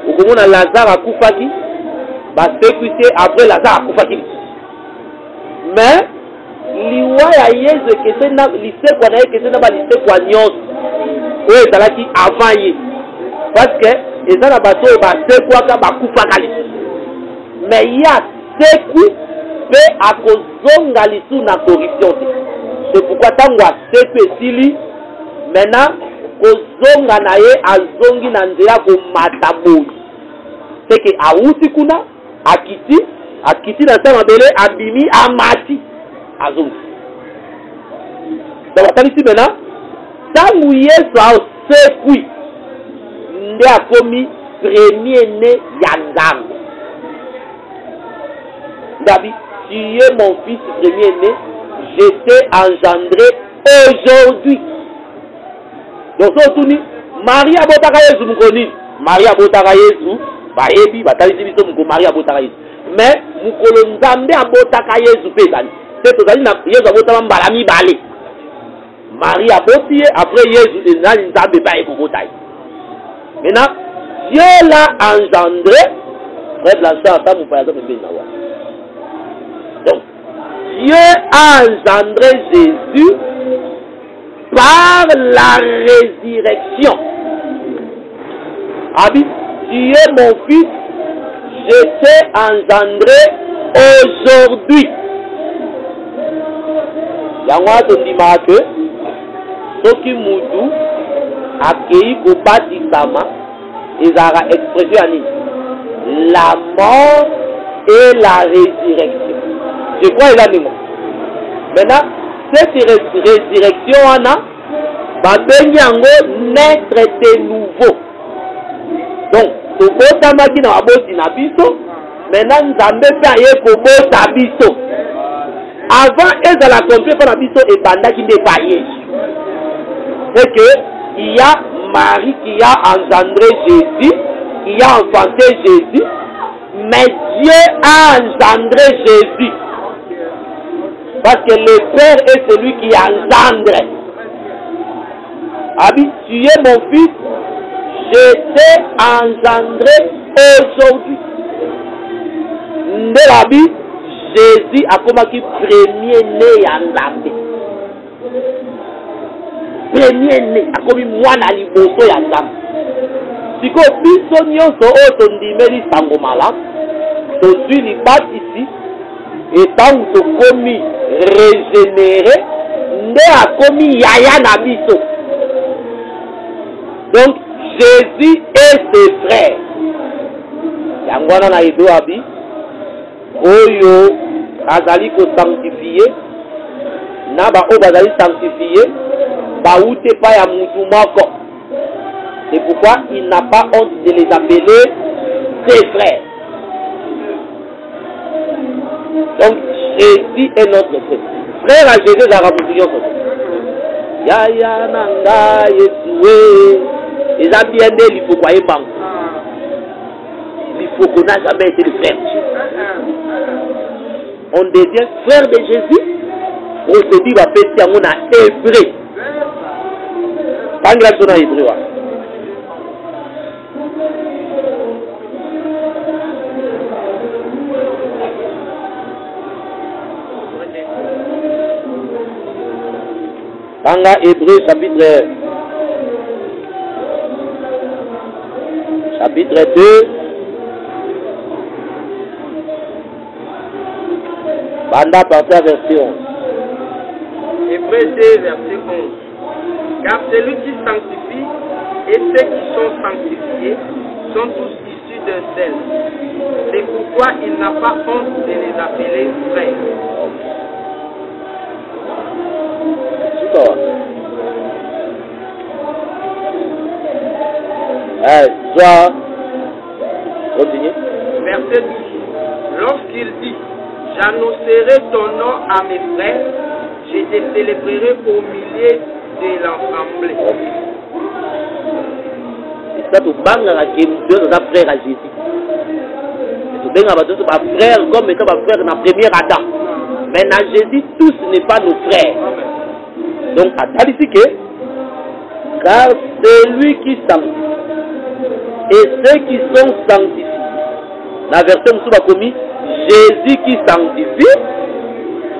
ou comme on a Lazare à Koufaki, bah c'est après Lazare à Koufaki. Mais, liwa ya yezu kese na lise kwa na ye kese na ba lise kwa nyos, oye talaki avant ye. Parce que, eza na bato ba se kwa ka ba Koufaka lisu. Mais il y a seku pe akozonga lisu na corruption. C'est pourquoi tangwa seku esili maintenant kozonga na ye azongi na nzela ko mataboyi. C'est que auti kuna akiti na sama bele abimi amati azongi. Donc ici maintenant tangu Yesu a seku nde akomi premier né ya Nzambe. David, tu es mon fils premier-né, je t'ai engendré aujourd'hui. Donc, Marie a botaka Yesu mukoni. Marie a botaka Yesu, baebi, batali biso muko Marie a botaka Yesu. Mais mukolo Nzambe a botaka Yesu pezali. C'est tozali na Yesu a botaka mbala mibale. Marie a botié, après Yesu ezali Nzambe ba ekobotai. Maintenant, Dieu l'a engendré. Frère Blanchard, ça mon père, ça me fait nawa. Donc, Dieu a engendré Jésus par la résurrection. Abi, tu es mon fils, je t'ai engendré aujourd'hui. Yango atondima que soki mutu akei kobatisama ezara expression ani la mort et la résurrection. Je crois il a mis. Maintenant, cette résurrection va venir naître de nouveau. Donc, le botamaki na aboti na biso, maintenant Nzambe fait aye ko bota biso. Avant ils allaient accomplir par la biso et banda qui n'est pas Yesu. C'est que il y a Marie qui a engendré Jésus, qui a enfanté Jésus, mais Dieu a engendré Jésus. Parce que le Père est celui qui engendre. Abi, tu es mon fils, je t'ai engendré aujourd'hui. Ndelabi, Jésus a comme qui premier né à Nzambe. Premier né, a comme moi na liboso ya Nzambe. Siko biso nyonso oyo tondimeli sango malamu, tozwi libatisi etango tokomi régénéré, nde akomi yaya na biso. Donc Jésus et ses frères. Yango wana na edo abi oyo azali ko sanctifier na ba oyo bazali sanctifier ba ute pa ya mutu moko. C'est pourquoi il n'a pas honte de les appeler ses frères. Donc Jésus est notre frère. Frère à Jésus la raboutillon. Yaya nanga Yesoué. Les amis il faut croire pas. Il faut qu'on n'a jamais été le frère de Jésus. On devient frère de Jésus. On se dit va péter on a hébreu. Quand il a son hébreu. Tanga Hébreu chapitre 2 Banda partir verset 11. Hébreu 2 verset 11. Car celui qui sanctifie et ceux qui sont sanctifiés sont tous issus d'un seul. C'est pourquoi il n'a pas honte de les appeler frères. Soit continue. Verset 12. Lorsqu'il dit, j'annoncerai ton nom à mes frères, je te célébrerai au milieu de l'assemblée. C'est ça, tu bangas qui est frère à Jésus. Tu bangas frère comme étant frère dans la première Adam. Mais dans Jésus, tous n'est pas nos frères. Donc, à Talisike, car c'est lui qui sanctifie. Et ceux qui sont sanctifiés, la version nous commis, Jésus qui sanctifie,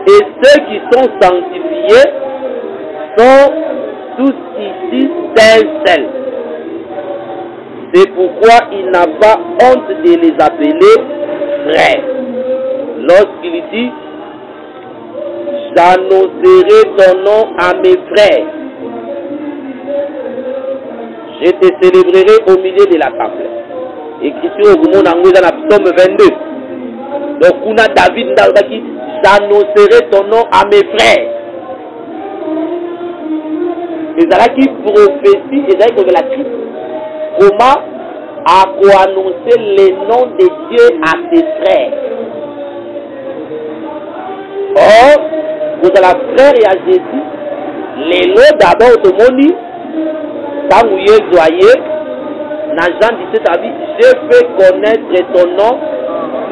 et ceux qui sont sanctifiés sont tous ici d'un seul. C'est pourquoi il n'a pas honte de les appeler frères. Lorsqu'il dit, j'annoncerai ton nom à mes frères, je te célébrerai au milieu de l'assemblée. Écriture au monde en dans Psaume 22. Donc, on a David qui j'annoncerai ton nom à mes frères. Et ça qui prophétie, et ça qui révélatrice. Comment a annoncer les noms de Dieu à ses frères. Or, vous avez la frère et à Jésus, les lots d'abord au monde, quand vous y voyez, dans Jean 17 a dit, je fais connaître ton nom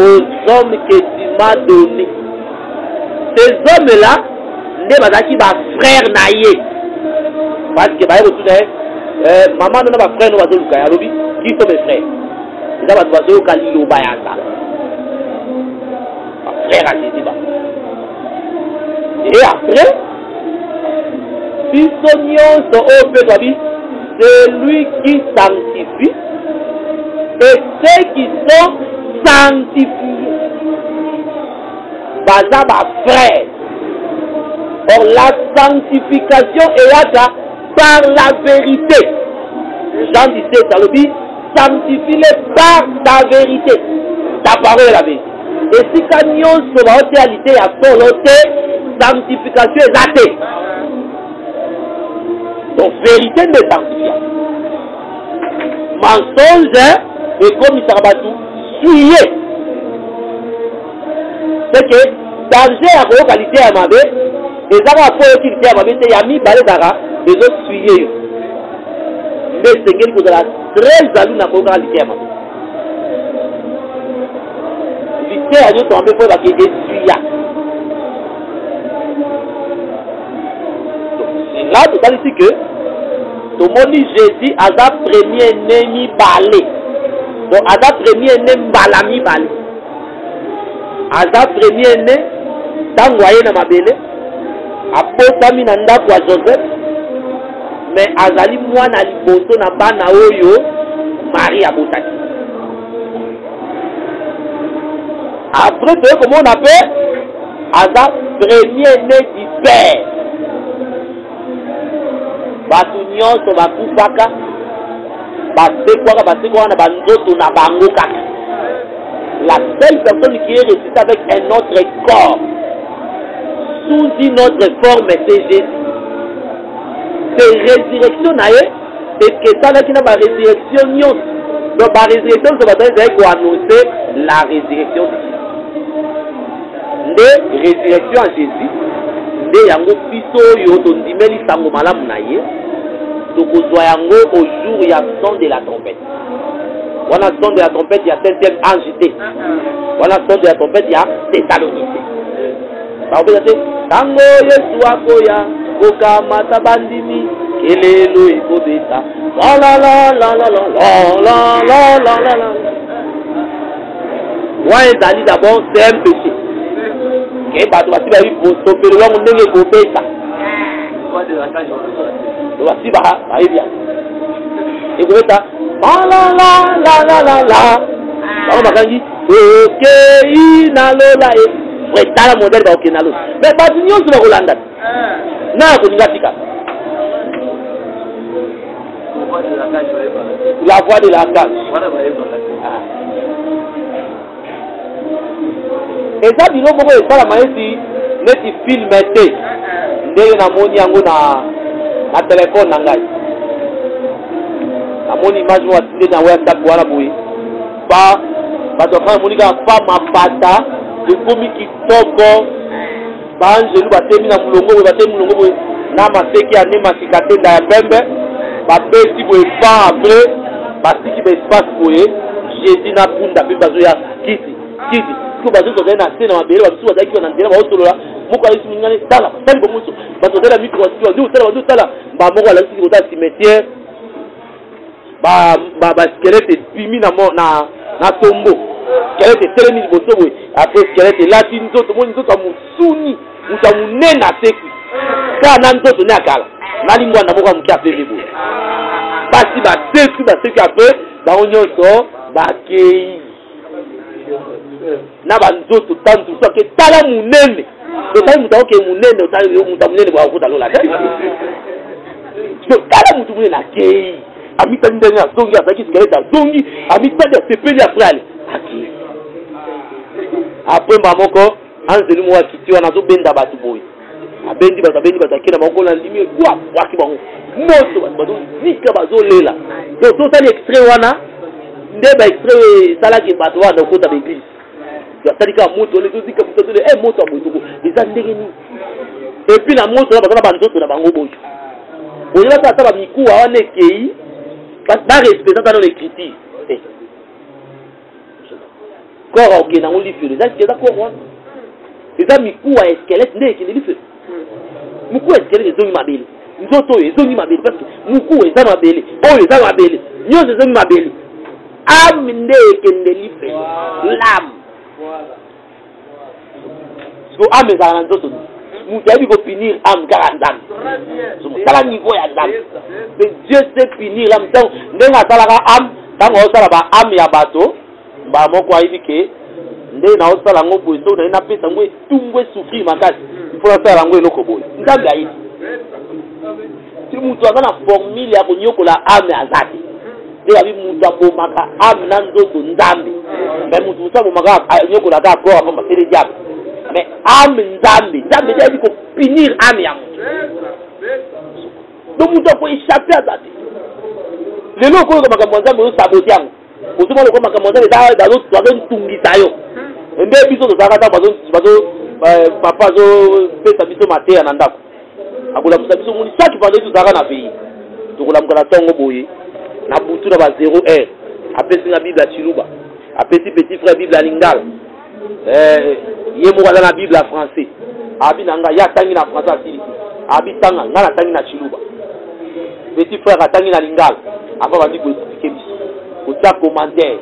aux hommes que tu m'as donnés. Ces hommes-là, ne sont pas frères naïe. Parce que, maman n'a pas frère, qui sont mes frères? Ils ont pas de frère à Jésus. Et après, si son union sont au peuple, c'est lui qui sanctifie et ceux qui sont sanctifiés. Bazaba frère. Or la sanctification est là par la vérité. Jean 17, ça le dit, sanctifie-les par ta vérité. Ta parole est la vérité. Et si nous sommes en réalité à son sanctification est athée. Donc vérité de sanctification. Mensonge et comme il s'abatou, suyez. C'est que danger à vos qualités à ma vie, et ça va pour qualité à ma vie, c'est Yami Baledara, et autres suyez. Mais c'est quelque chose de la très jaloux dans vos qualités à ma vie. L'idée à nous tomber pour la qualité suya. Là, tu as dit que tout le monde Jésus a sa premier ennemi balé. Donc, a sa premier ennemi balami balé. A sa premier ennemi, tant voyé dans ma belle, a posami nanda pour Joseph, mais azali moi na liboso na bana oyo Marie a botaki. Après, tu sais comment on appelle? A sa premier né du père. Batu nyonso bakufaka basekwaka na banzoto na bango kaka. La seule personne qui est ressuscitée avec un autre corps sous une autre forme, c'est Jésus. C'est résurrection naïe, et que ça là qui n'a pas résurrection nyonso. Donc la résurrection ça va dire qu'on annoncer la résurrection de Jésus. De résurrection à Jésus. De yango piso yo to ndimeli sango malamu na ye to kozwa yango au jour ya son de la trompette. Wana son de la trompette ya 5e ange te. Wana son de la trompette ya Thessalonique. Ba obe te tango Yesu akoya kokamata bandimi kelelo ekobeta. La la la la la la la la la la la. Wa ezali d'abord c'est un péché. Que bato basi ba bipo sopelo wangu ndenge kopesa basi ba bien ekobeta la la la la la la ba bakangi okay na lola e wetala modèle ba okay na lola mais ba nyonso ba kolanda na ko ningatika la voix de la cage. Et ça, il y a beaucoup de choses à dire, mais film était. Ndenge na moni yango na téléphone na ngai. Na moni image wa tinde na WhatsApp wana boye. Ba bato bafana monika pa mapata ekomi kitoko banjelu batemi na mulongo boye batemi mulongo boye na maseki ya ne masika tenda ya pembe bapesi boye pan après basiki baespace boye jeudi na punda mpe bazoya kiti ko bazozozali na se na mabele basusu bazalaki na nzela baosolola moko alisi mingane tala basali bomoso bazozala mikro basiki bazotala mbamoko alakisiki kotala cimetière baskelete pimi na tombo skelete telemi liboso boye apres skelete elati nzoto moni nzoto ya mosuni moto ya monene asekwi kaka na nzoto ne akala nalingwana moko ya moke apeve boye basi basekwi apres bango nyonso bakei na banzoto tantu so ke tala monene totali moto akoke monene otali moto ya monene bwakota lola tala moto monene akei amitani ndenge azongi azalaki sikalete azongi amitani asepeli apres ale apres mba moko anzeli moko akiti wana azobenda bato boye abendi bato ake na makolo na ndimi waki bango moto bato bazozika bazolela donc tosali extrait wana nde baextrait esalaki bato wana okota baeglise asalika moto lezozika moto ya boyetoko eza ndenge nini epuis na moto na baza na banzoto na bango boyo oye basala bamikuwa wana ekei barespecta tano l'écriture corps okende yango lifelo eza corps wana eza mikuwa ya eskelete nde ekende lifelo mikuwa ya eskelete ezongi mabele nzoto oyo ezongi mabele parce que mikuwa eza mabele oyo eza mabele nyonso ezongi mabele ame nde ekende lifelo lame siko ame ezala na nzoto moto ayebi kopinir ame kaka nzambe tala niveau ya nzambe mais Dieu sait punir ame ntango ndenge asalaka ame ntango aosala baame ya bato mba moko ayebi ke nde naosala yango boye soki naye napesa yango etumbu esouffrir makasi ifo nasala yango eloko boye nzambe ayebi ti moto aza na formule ya konyokola ame aza te nde abi moto abomaka ame na nzoto nzambe mais moto mosu abomaka anyokola ata corps apamba sele diable mais ame nzambe nzambe nde ayebi kopinir ame ya moto donc moto ako échappe aza te lelo okoyoka makambo ya nzambe ozosabote yango ozomona lokola makambo ya nzambe bazotungisa yo nde biso tozalaka ntango papa azopesa biso mateya na ndako akolamusa biso moni saki pendant tozalaka na pays tokolamuka na ntongo boye na butu na ba 0 apesi nga bible ya chiluba apesi petit frère bible ya lingala ye moko aza na bible ya français abi na nga ye atangi na français asilisi abi tanga nga natangi na chiluba petit frère atangi na lingala apa bandi koexplike biso kotia commentaire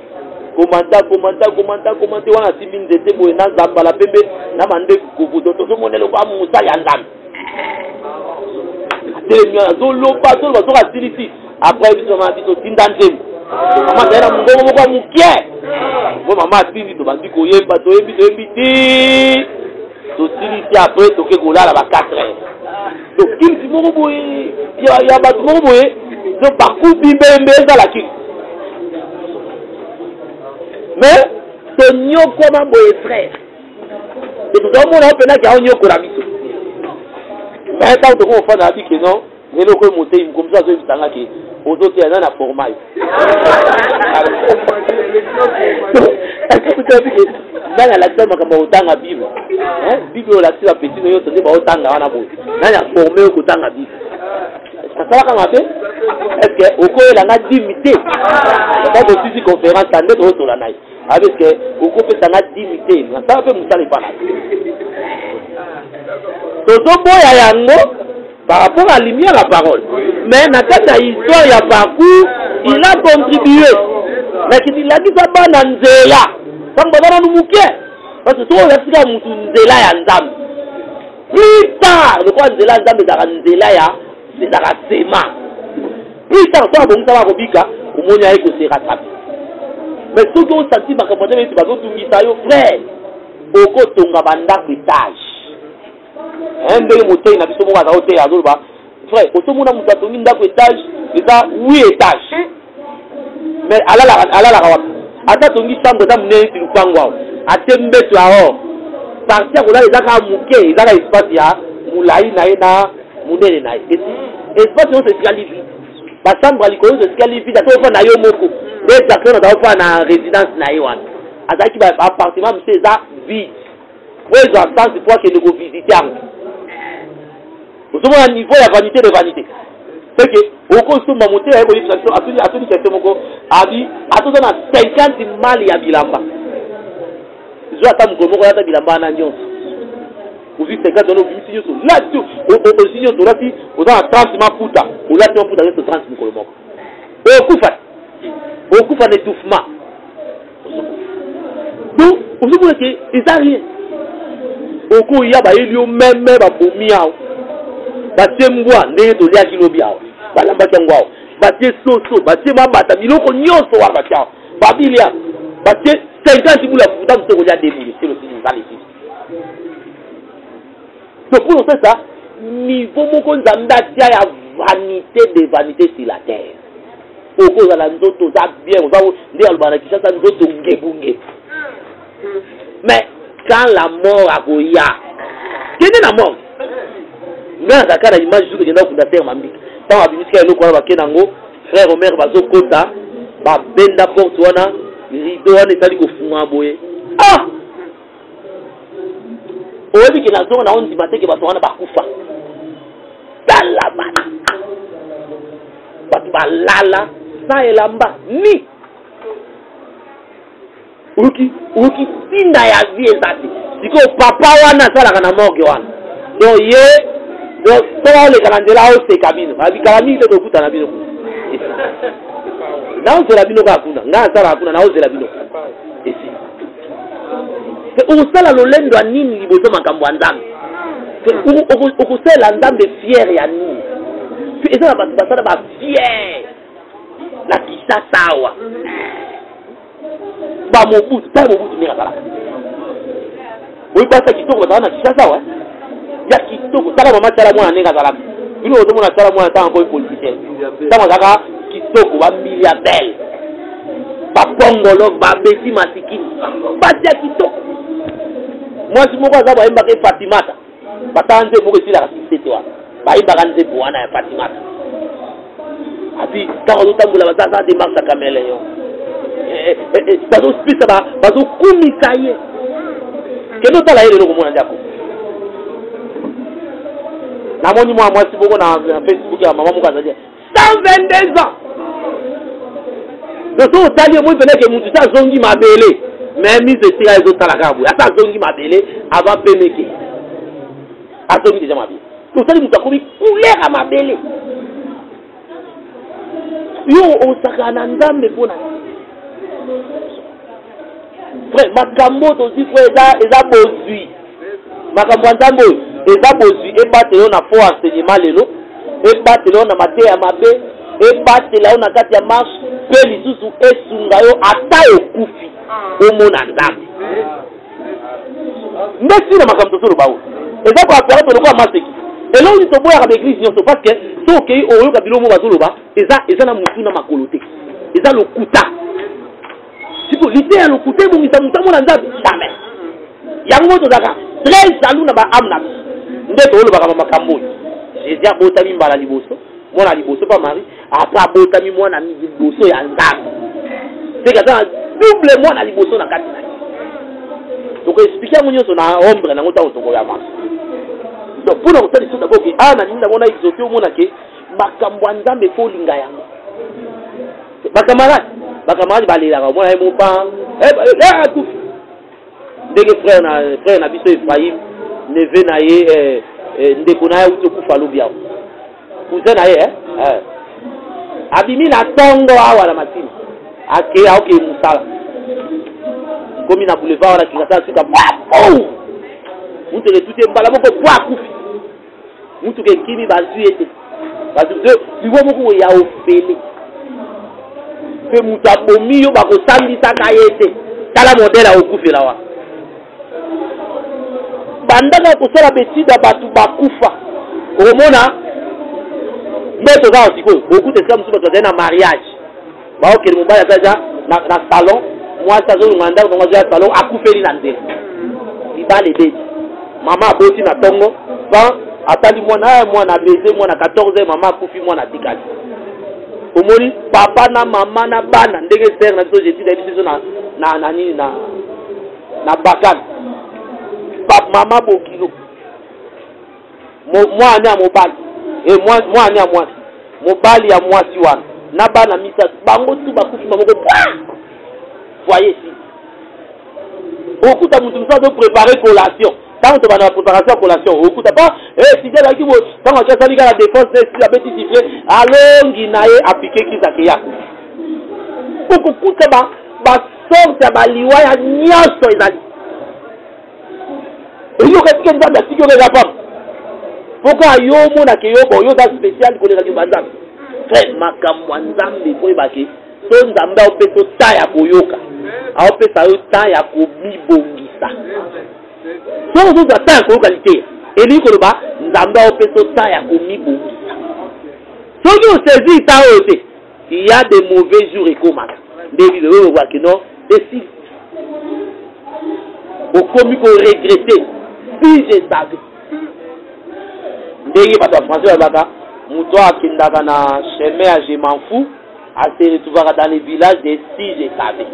wana simbi nzete boye na zambala pembe na mande kovuto tozomona eloko ya mosali ya nzambe atelemi azoloba soki asilisi apres biso mama biso tinda nzembo mama azali na mongongo moko ya mokie po mama atindi tobandi koyemba toyembi ti tosilisi apres toke kolala ba 4 heures donc kilisi moko boye ya bato moko boye so parcours bibembe ezala kili mais tonyokoma boye frère tozomona openaki aonyokola biso mais ntango tokofanda ya bike non eloko emotei mokomisa azoyebisanga ke ozoteya eza na formal nani alakisa makambo otanga bible bible olakisi bapeti no nyonso nde baotanga wana boye nani aforme yo kotanga bible asalaka mabe estce okoyelanga dimi te ntango osisi conférence ande toosola na ye abeske okopesanga dimi te nasala mpe mosala epana tozoboya yango par rapport à lumière la parole mais na kati ya histoire ya parcours il a contribué mais kidilakisa bana nzela ntango bazana nu moke parce que soki oyakisika mutu nzela ya nzambe plus tard lokola nzela ya nzambe ezalaka nzela ya ezalaka sema plus tard soki abongisaka kobika omoni aye kosera tapi mais soki osanti makambo nde beti bazotungisa yo frère okotonga bandako etage ndenge motei na biso moko aza oteya azoloba frère osomona moto atongi ndako etage eza 8 étage mais alalaka wapi ata tongi chambre eza monene ti lupango awo ate mbeto ya or parti ya kolala eza kaka moke eza ka espace ya molai na ye na monene na ye espace nyonso etikali vide bachambre ya likolo nyonso etikali vide ata ofanda na yo moko nde exactement ata ofanda na résidence na ye wana azaki ba appartement monsieur eza vide oyo ezwa sens po akende kovisite yango ozomona niveau ya vanité de vanité c'est que okosomba motema yekoyebisa biso atuni question moko abi atoza na 50 mali ya bilamba zwa ata mokolo moko yata bilamba wana nyonso ozwi 50 wana obimisi nyonso lati ozwi nyonso olati oza na 30 mafuta olati mafuta nyonso 30 mokolo moko okufa na étouffement donc ozomona ke eza rien okoya bayeli yo meme babomi awo batie mbwa ndenge toliaki lobi awa balambaki yango awa batie soso batie mabata biloko nyonso wana batie awa babili awa batie 50 bula futa moto kolia 2 boules c'est le signe dans les six donc pour faire ça niveau moko nzambe atia ya vanité de vanité sur la terre okozala nzoto za bien oza nde aloba na Kinshasa nzoto ngebunge mais quand la mort akoya kende na mort nga azaka na image jour kenda okunda terre mambika ntango abimisika eloko wana bake nango frère Omer bazokota babenda porte wana rideau wana esali kofunga boye oyebi ke nazonga na ondima te ke bato wana bakufa tala bana bato balala na elamba ni oki tinda ya vie eza te sikoyo papa wana asalaka na morgue wana donc ye donc soka olekala nzela oseka bino babikala mingi te tokutana bino kuna naozela bino kaka kuna nga asalaka kuna naozela bino esi okosala lolendo ya nini liboso makambo ya nzambe okosala nzambe fiere ya nini eza na bato basala bafiere na Kinshasa awa bamobutu tala mobutu ndenge asalaka oyi basa kitoko bazala na Kinshasa awa ya kitoko tala mama tala mwana ndenge azalaka bino ozomona tala mwana ntango koyi politicien ntango azalaka kitoko bambili ya bele bapongolo babeti masikini basi ya kitoko mwasi moko aza bayembaka ye Fatimata batala nzembo moko esilaka sisete wana bayembaka nzembo wana ya Fatimata api ntango azotambola bazaza demarche akamele yo bazosipisa bazokumisa ye kende otala ye lelo komona ndiako namoni mwa mwasi moko na Facebook ya mama moko azali 122 ans donc otali omoi peneke mutu ta azongi mabele mais mise esika ezotalaka boye ata azongi mabele ava peneke azongi deja mabele otali mutu akomi couleur ya mabele yo osaka na nzambe mpona frère makambo tozi frère eza bozwi makambo ya nzambe oyo eza bozwi ebatela yo na faux enseignement lelo ebatela yo na mateya ya mabe ebatela yo na kati ya marche mpe lisusu esunga yo ata okufi omona nzambe mbesi na makambo tosoloba oyo eza koapera toloko ya maseki elongi toboyaka baeglise nyonso parce que so okei oyoka biloko bazoloba eza na mutu na makolo te eza lokuta siko lite ya lokuta ebongisa mutu amona nzambe jamais yango tozalaka très jaloux na baame na biso nde toolobaka makambo oyo jésus abotami mbala liboso mwana liboso pa mari apres abotami mwana liboso ya nzambe seke aza na double mwana liboso na kati na ye tokoexplike yango nyonso na ombre nango ntango tokoyama donc mpona kosala liso daboke na nini nango na exote omona ke makambo ya nzambe fo olinga yango bakamaradi balelaka omona ye mopa akufi ndenge frère na biso Ephraim neve na ye ndeko na ye uti okufa alobi awo cousin na ye abimi na ntongo awa na masini ake aokee mosala komi na boulevard wana kingasala suka mutuka etuti mbala moko po akufi mutuka ekimi bazwi ete liwo moko ya ofele mpe mutu abomi yo bakosambisaka ye te tala modele akokufela wana bandaka kosala betida bato bakufa okomona nde toza sikoyo bokuta esika mosusu bato bazali na mariage baokende mobali azaja na salon mwasi azolunga ndako tongo azoya salon akufeli na nzela libala ebeti mama aboti na ntongo atali mwana abeze mwana 14 mama akufi mwana atikali omoni papa na mama na bana ndenge ser na biso jetida biso na nini na bakane papa mama bokilo mwana ya mobali et mwana ya mwasi mobali ya mwasi wana na bana misatu bango tu bakufi bango voyez ici okuta mutu musa do préparer collation tant que la préparation à collation okuta pas si j'ai la qui tant que ça la défense si la petite sifflet alors nginaye appliquer qui ça kia okuta ba sorte ba liwa ya nyoso ezali iyo kasi nda ba sikyo ga pam pourquoi yo mona ke yo bo yo da spécial ko le ka banzambe fait makambo nzambe ko ibaki so nzambe opeto ta ya koyoka aopesa yo ta ya komibongisa so zo za ta ko qualité eli ko ba nzambe opeto ta ya komibongisa so yo saisi ta ote il y a des mauvais jours et comment des vidéos voit que non et si au commis pour regretter si je savais ndenge bato ya français babaka moto akendaka na chemin ya je m'en fous se retrouvera dans les villages de si je savais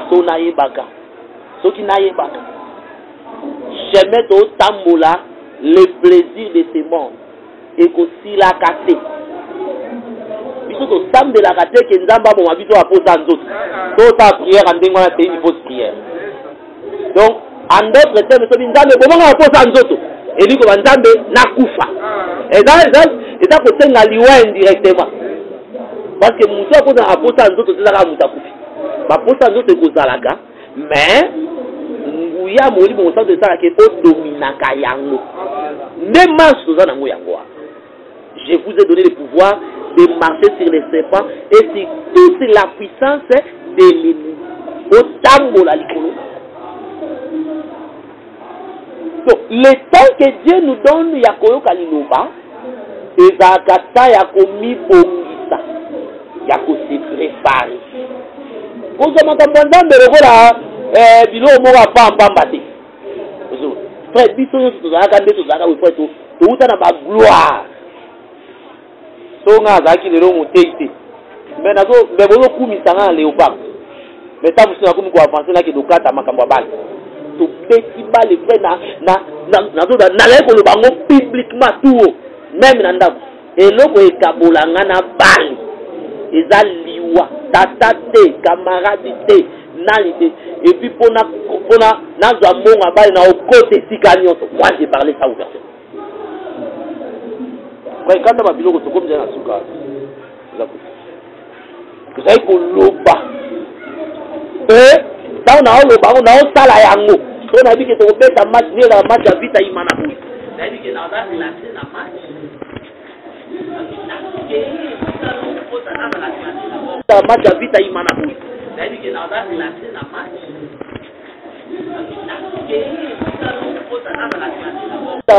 so nayebaka soki nayebaka chemin totambola le plaisir de ce monde ekosilaka te biso tosambelaka te ke nzambe aboma biso aposa nzoto tota prière ndenge wana te une fausse prière donc en d'autres termes soki nzambe bomanga aposa nzoto eliko banzambe nakufa eza kosenga liwa indirectement parce que mutu aposa nzoto tezaka mutu akufi baposa nzoto ekozalaka mais nguya molimo mosantu esalaka odominaka yango nde marche toza nango yango wana je vous ai donné le pouvoir de marcher sur les serpents et sur toute la puissance de l'ennemi otambola likolo. Donc, le temps que Dieu nous donne, il y a koyoka liloba, ezalaka ta ya komibongisa, ya kose préparer. Kozwa makambo nzambe lokola biloko moko apambamba te. Frère, biso nyonso tozalaka nde tozalaka wefre touta na bagloire. So nga azalaki lelo motei te. Mais bozokumisanga na léopard. Mais ta mosu nakomi koavanse nake dokata makambo ya bale. Tobeti bale frère nalai koloba ngo publiquement tout même na ndako eloko ekabolanga na bale eza liwa tata te camarade te nani te et puis pona nazwa mbongo bale na okote esika nyonso. Moi j'ai parlé ça ouvertement frère kanda babiloko tokomi na suka kozali koloba ntango naoloba ngo naosala yango so nayebi ke tokobeta match nela match ya vita imana boye nayebi ke naoza classe na match match ya vita imana boye nayebi ke naoza classe na match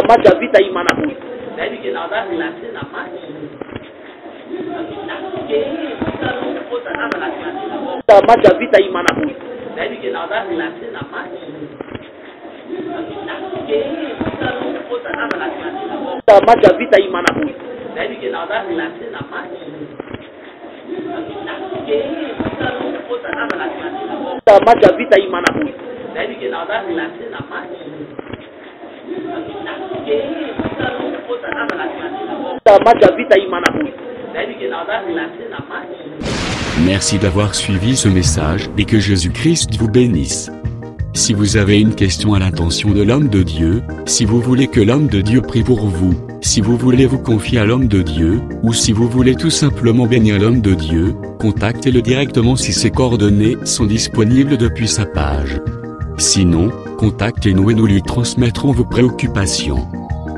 match ya vita imana boye nayebi ke naoza classe na match match ya vita imana boye nayebi ke naoza classe na match match ya vita imana boye nayebi ke naoza classe na match match ya vita imana boye nayebi ke naoza classe na match match ya vita imana boye nayebi ke naoza classe na match. Merci d'avoir suivi ce message et que Jésus-Christ vous bénisse. Si vous avez une question à l'intention de l'homme de Dieu, si vous voulez que l'homme de Dieu prie pour vous, si vous voulez vous confier à l'homme de Dieu, ou si vous voulez tout simplement bénir l'homme de Dieu, contactez-le directement si ses coordonnées sont disponibles depuis sa page. Sinon, contactez-nous et nous lui transmettrons vos préoccupations.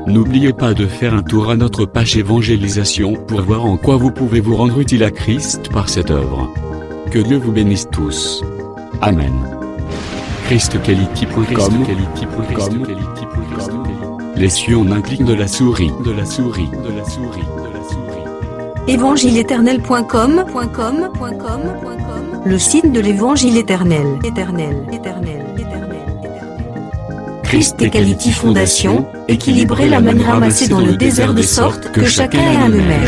N'oubliez pas de faire un tour à notre page évangélisation pour voir en quoi vous pouvez vous rendre utile à Christ par cette œuvre. Que Dieu vous bénisse tous. Amen. ChristQuality.com. Les cieux en un clic de la souris. Évangile-éternel.com. Le site de l'Évangile éternel. Christ Quality Fondation, équilibrer la manne ramassée dans le désert de sorte que chacun ait un numère.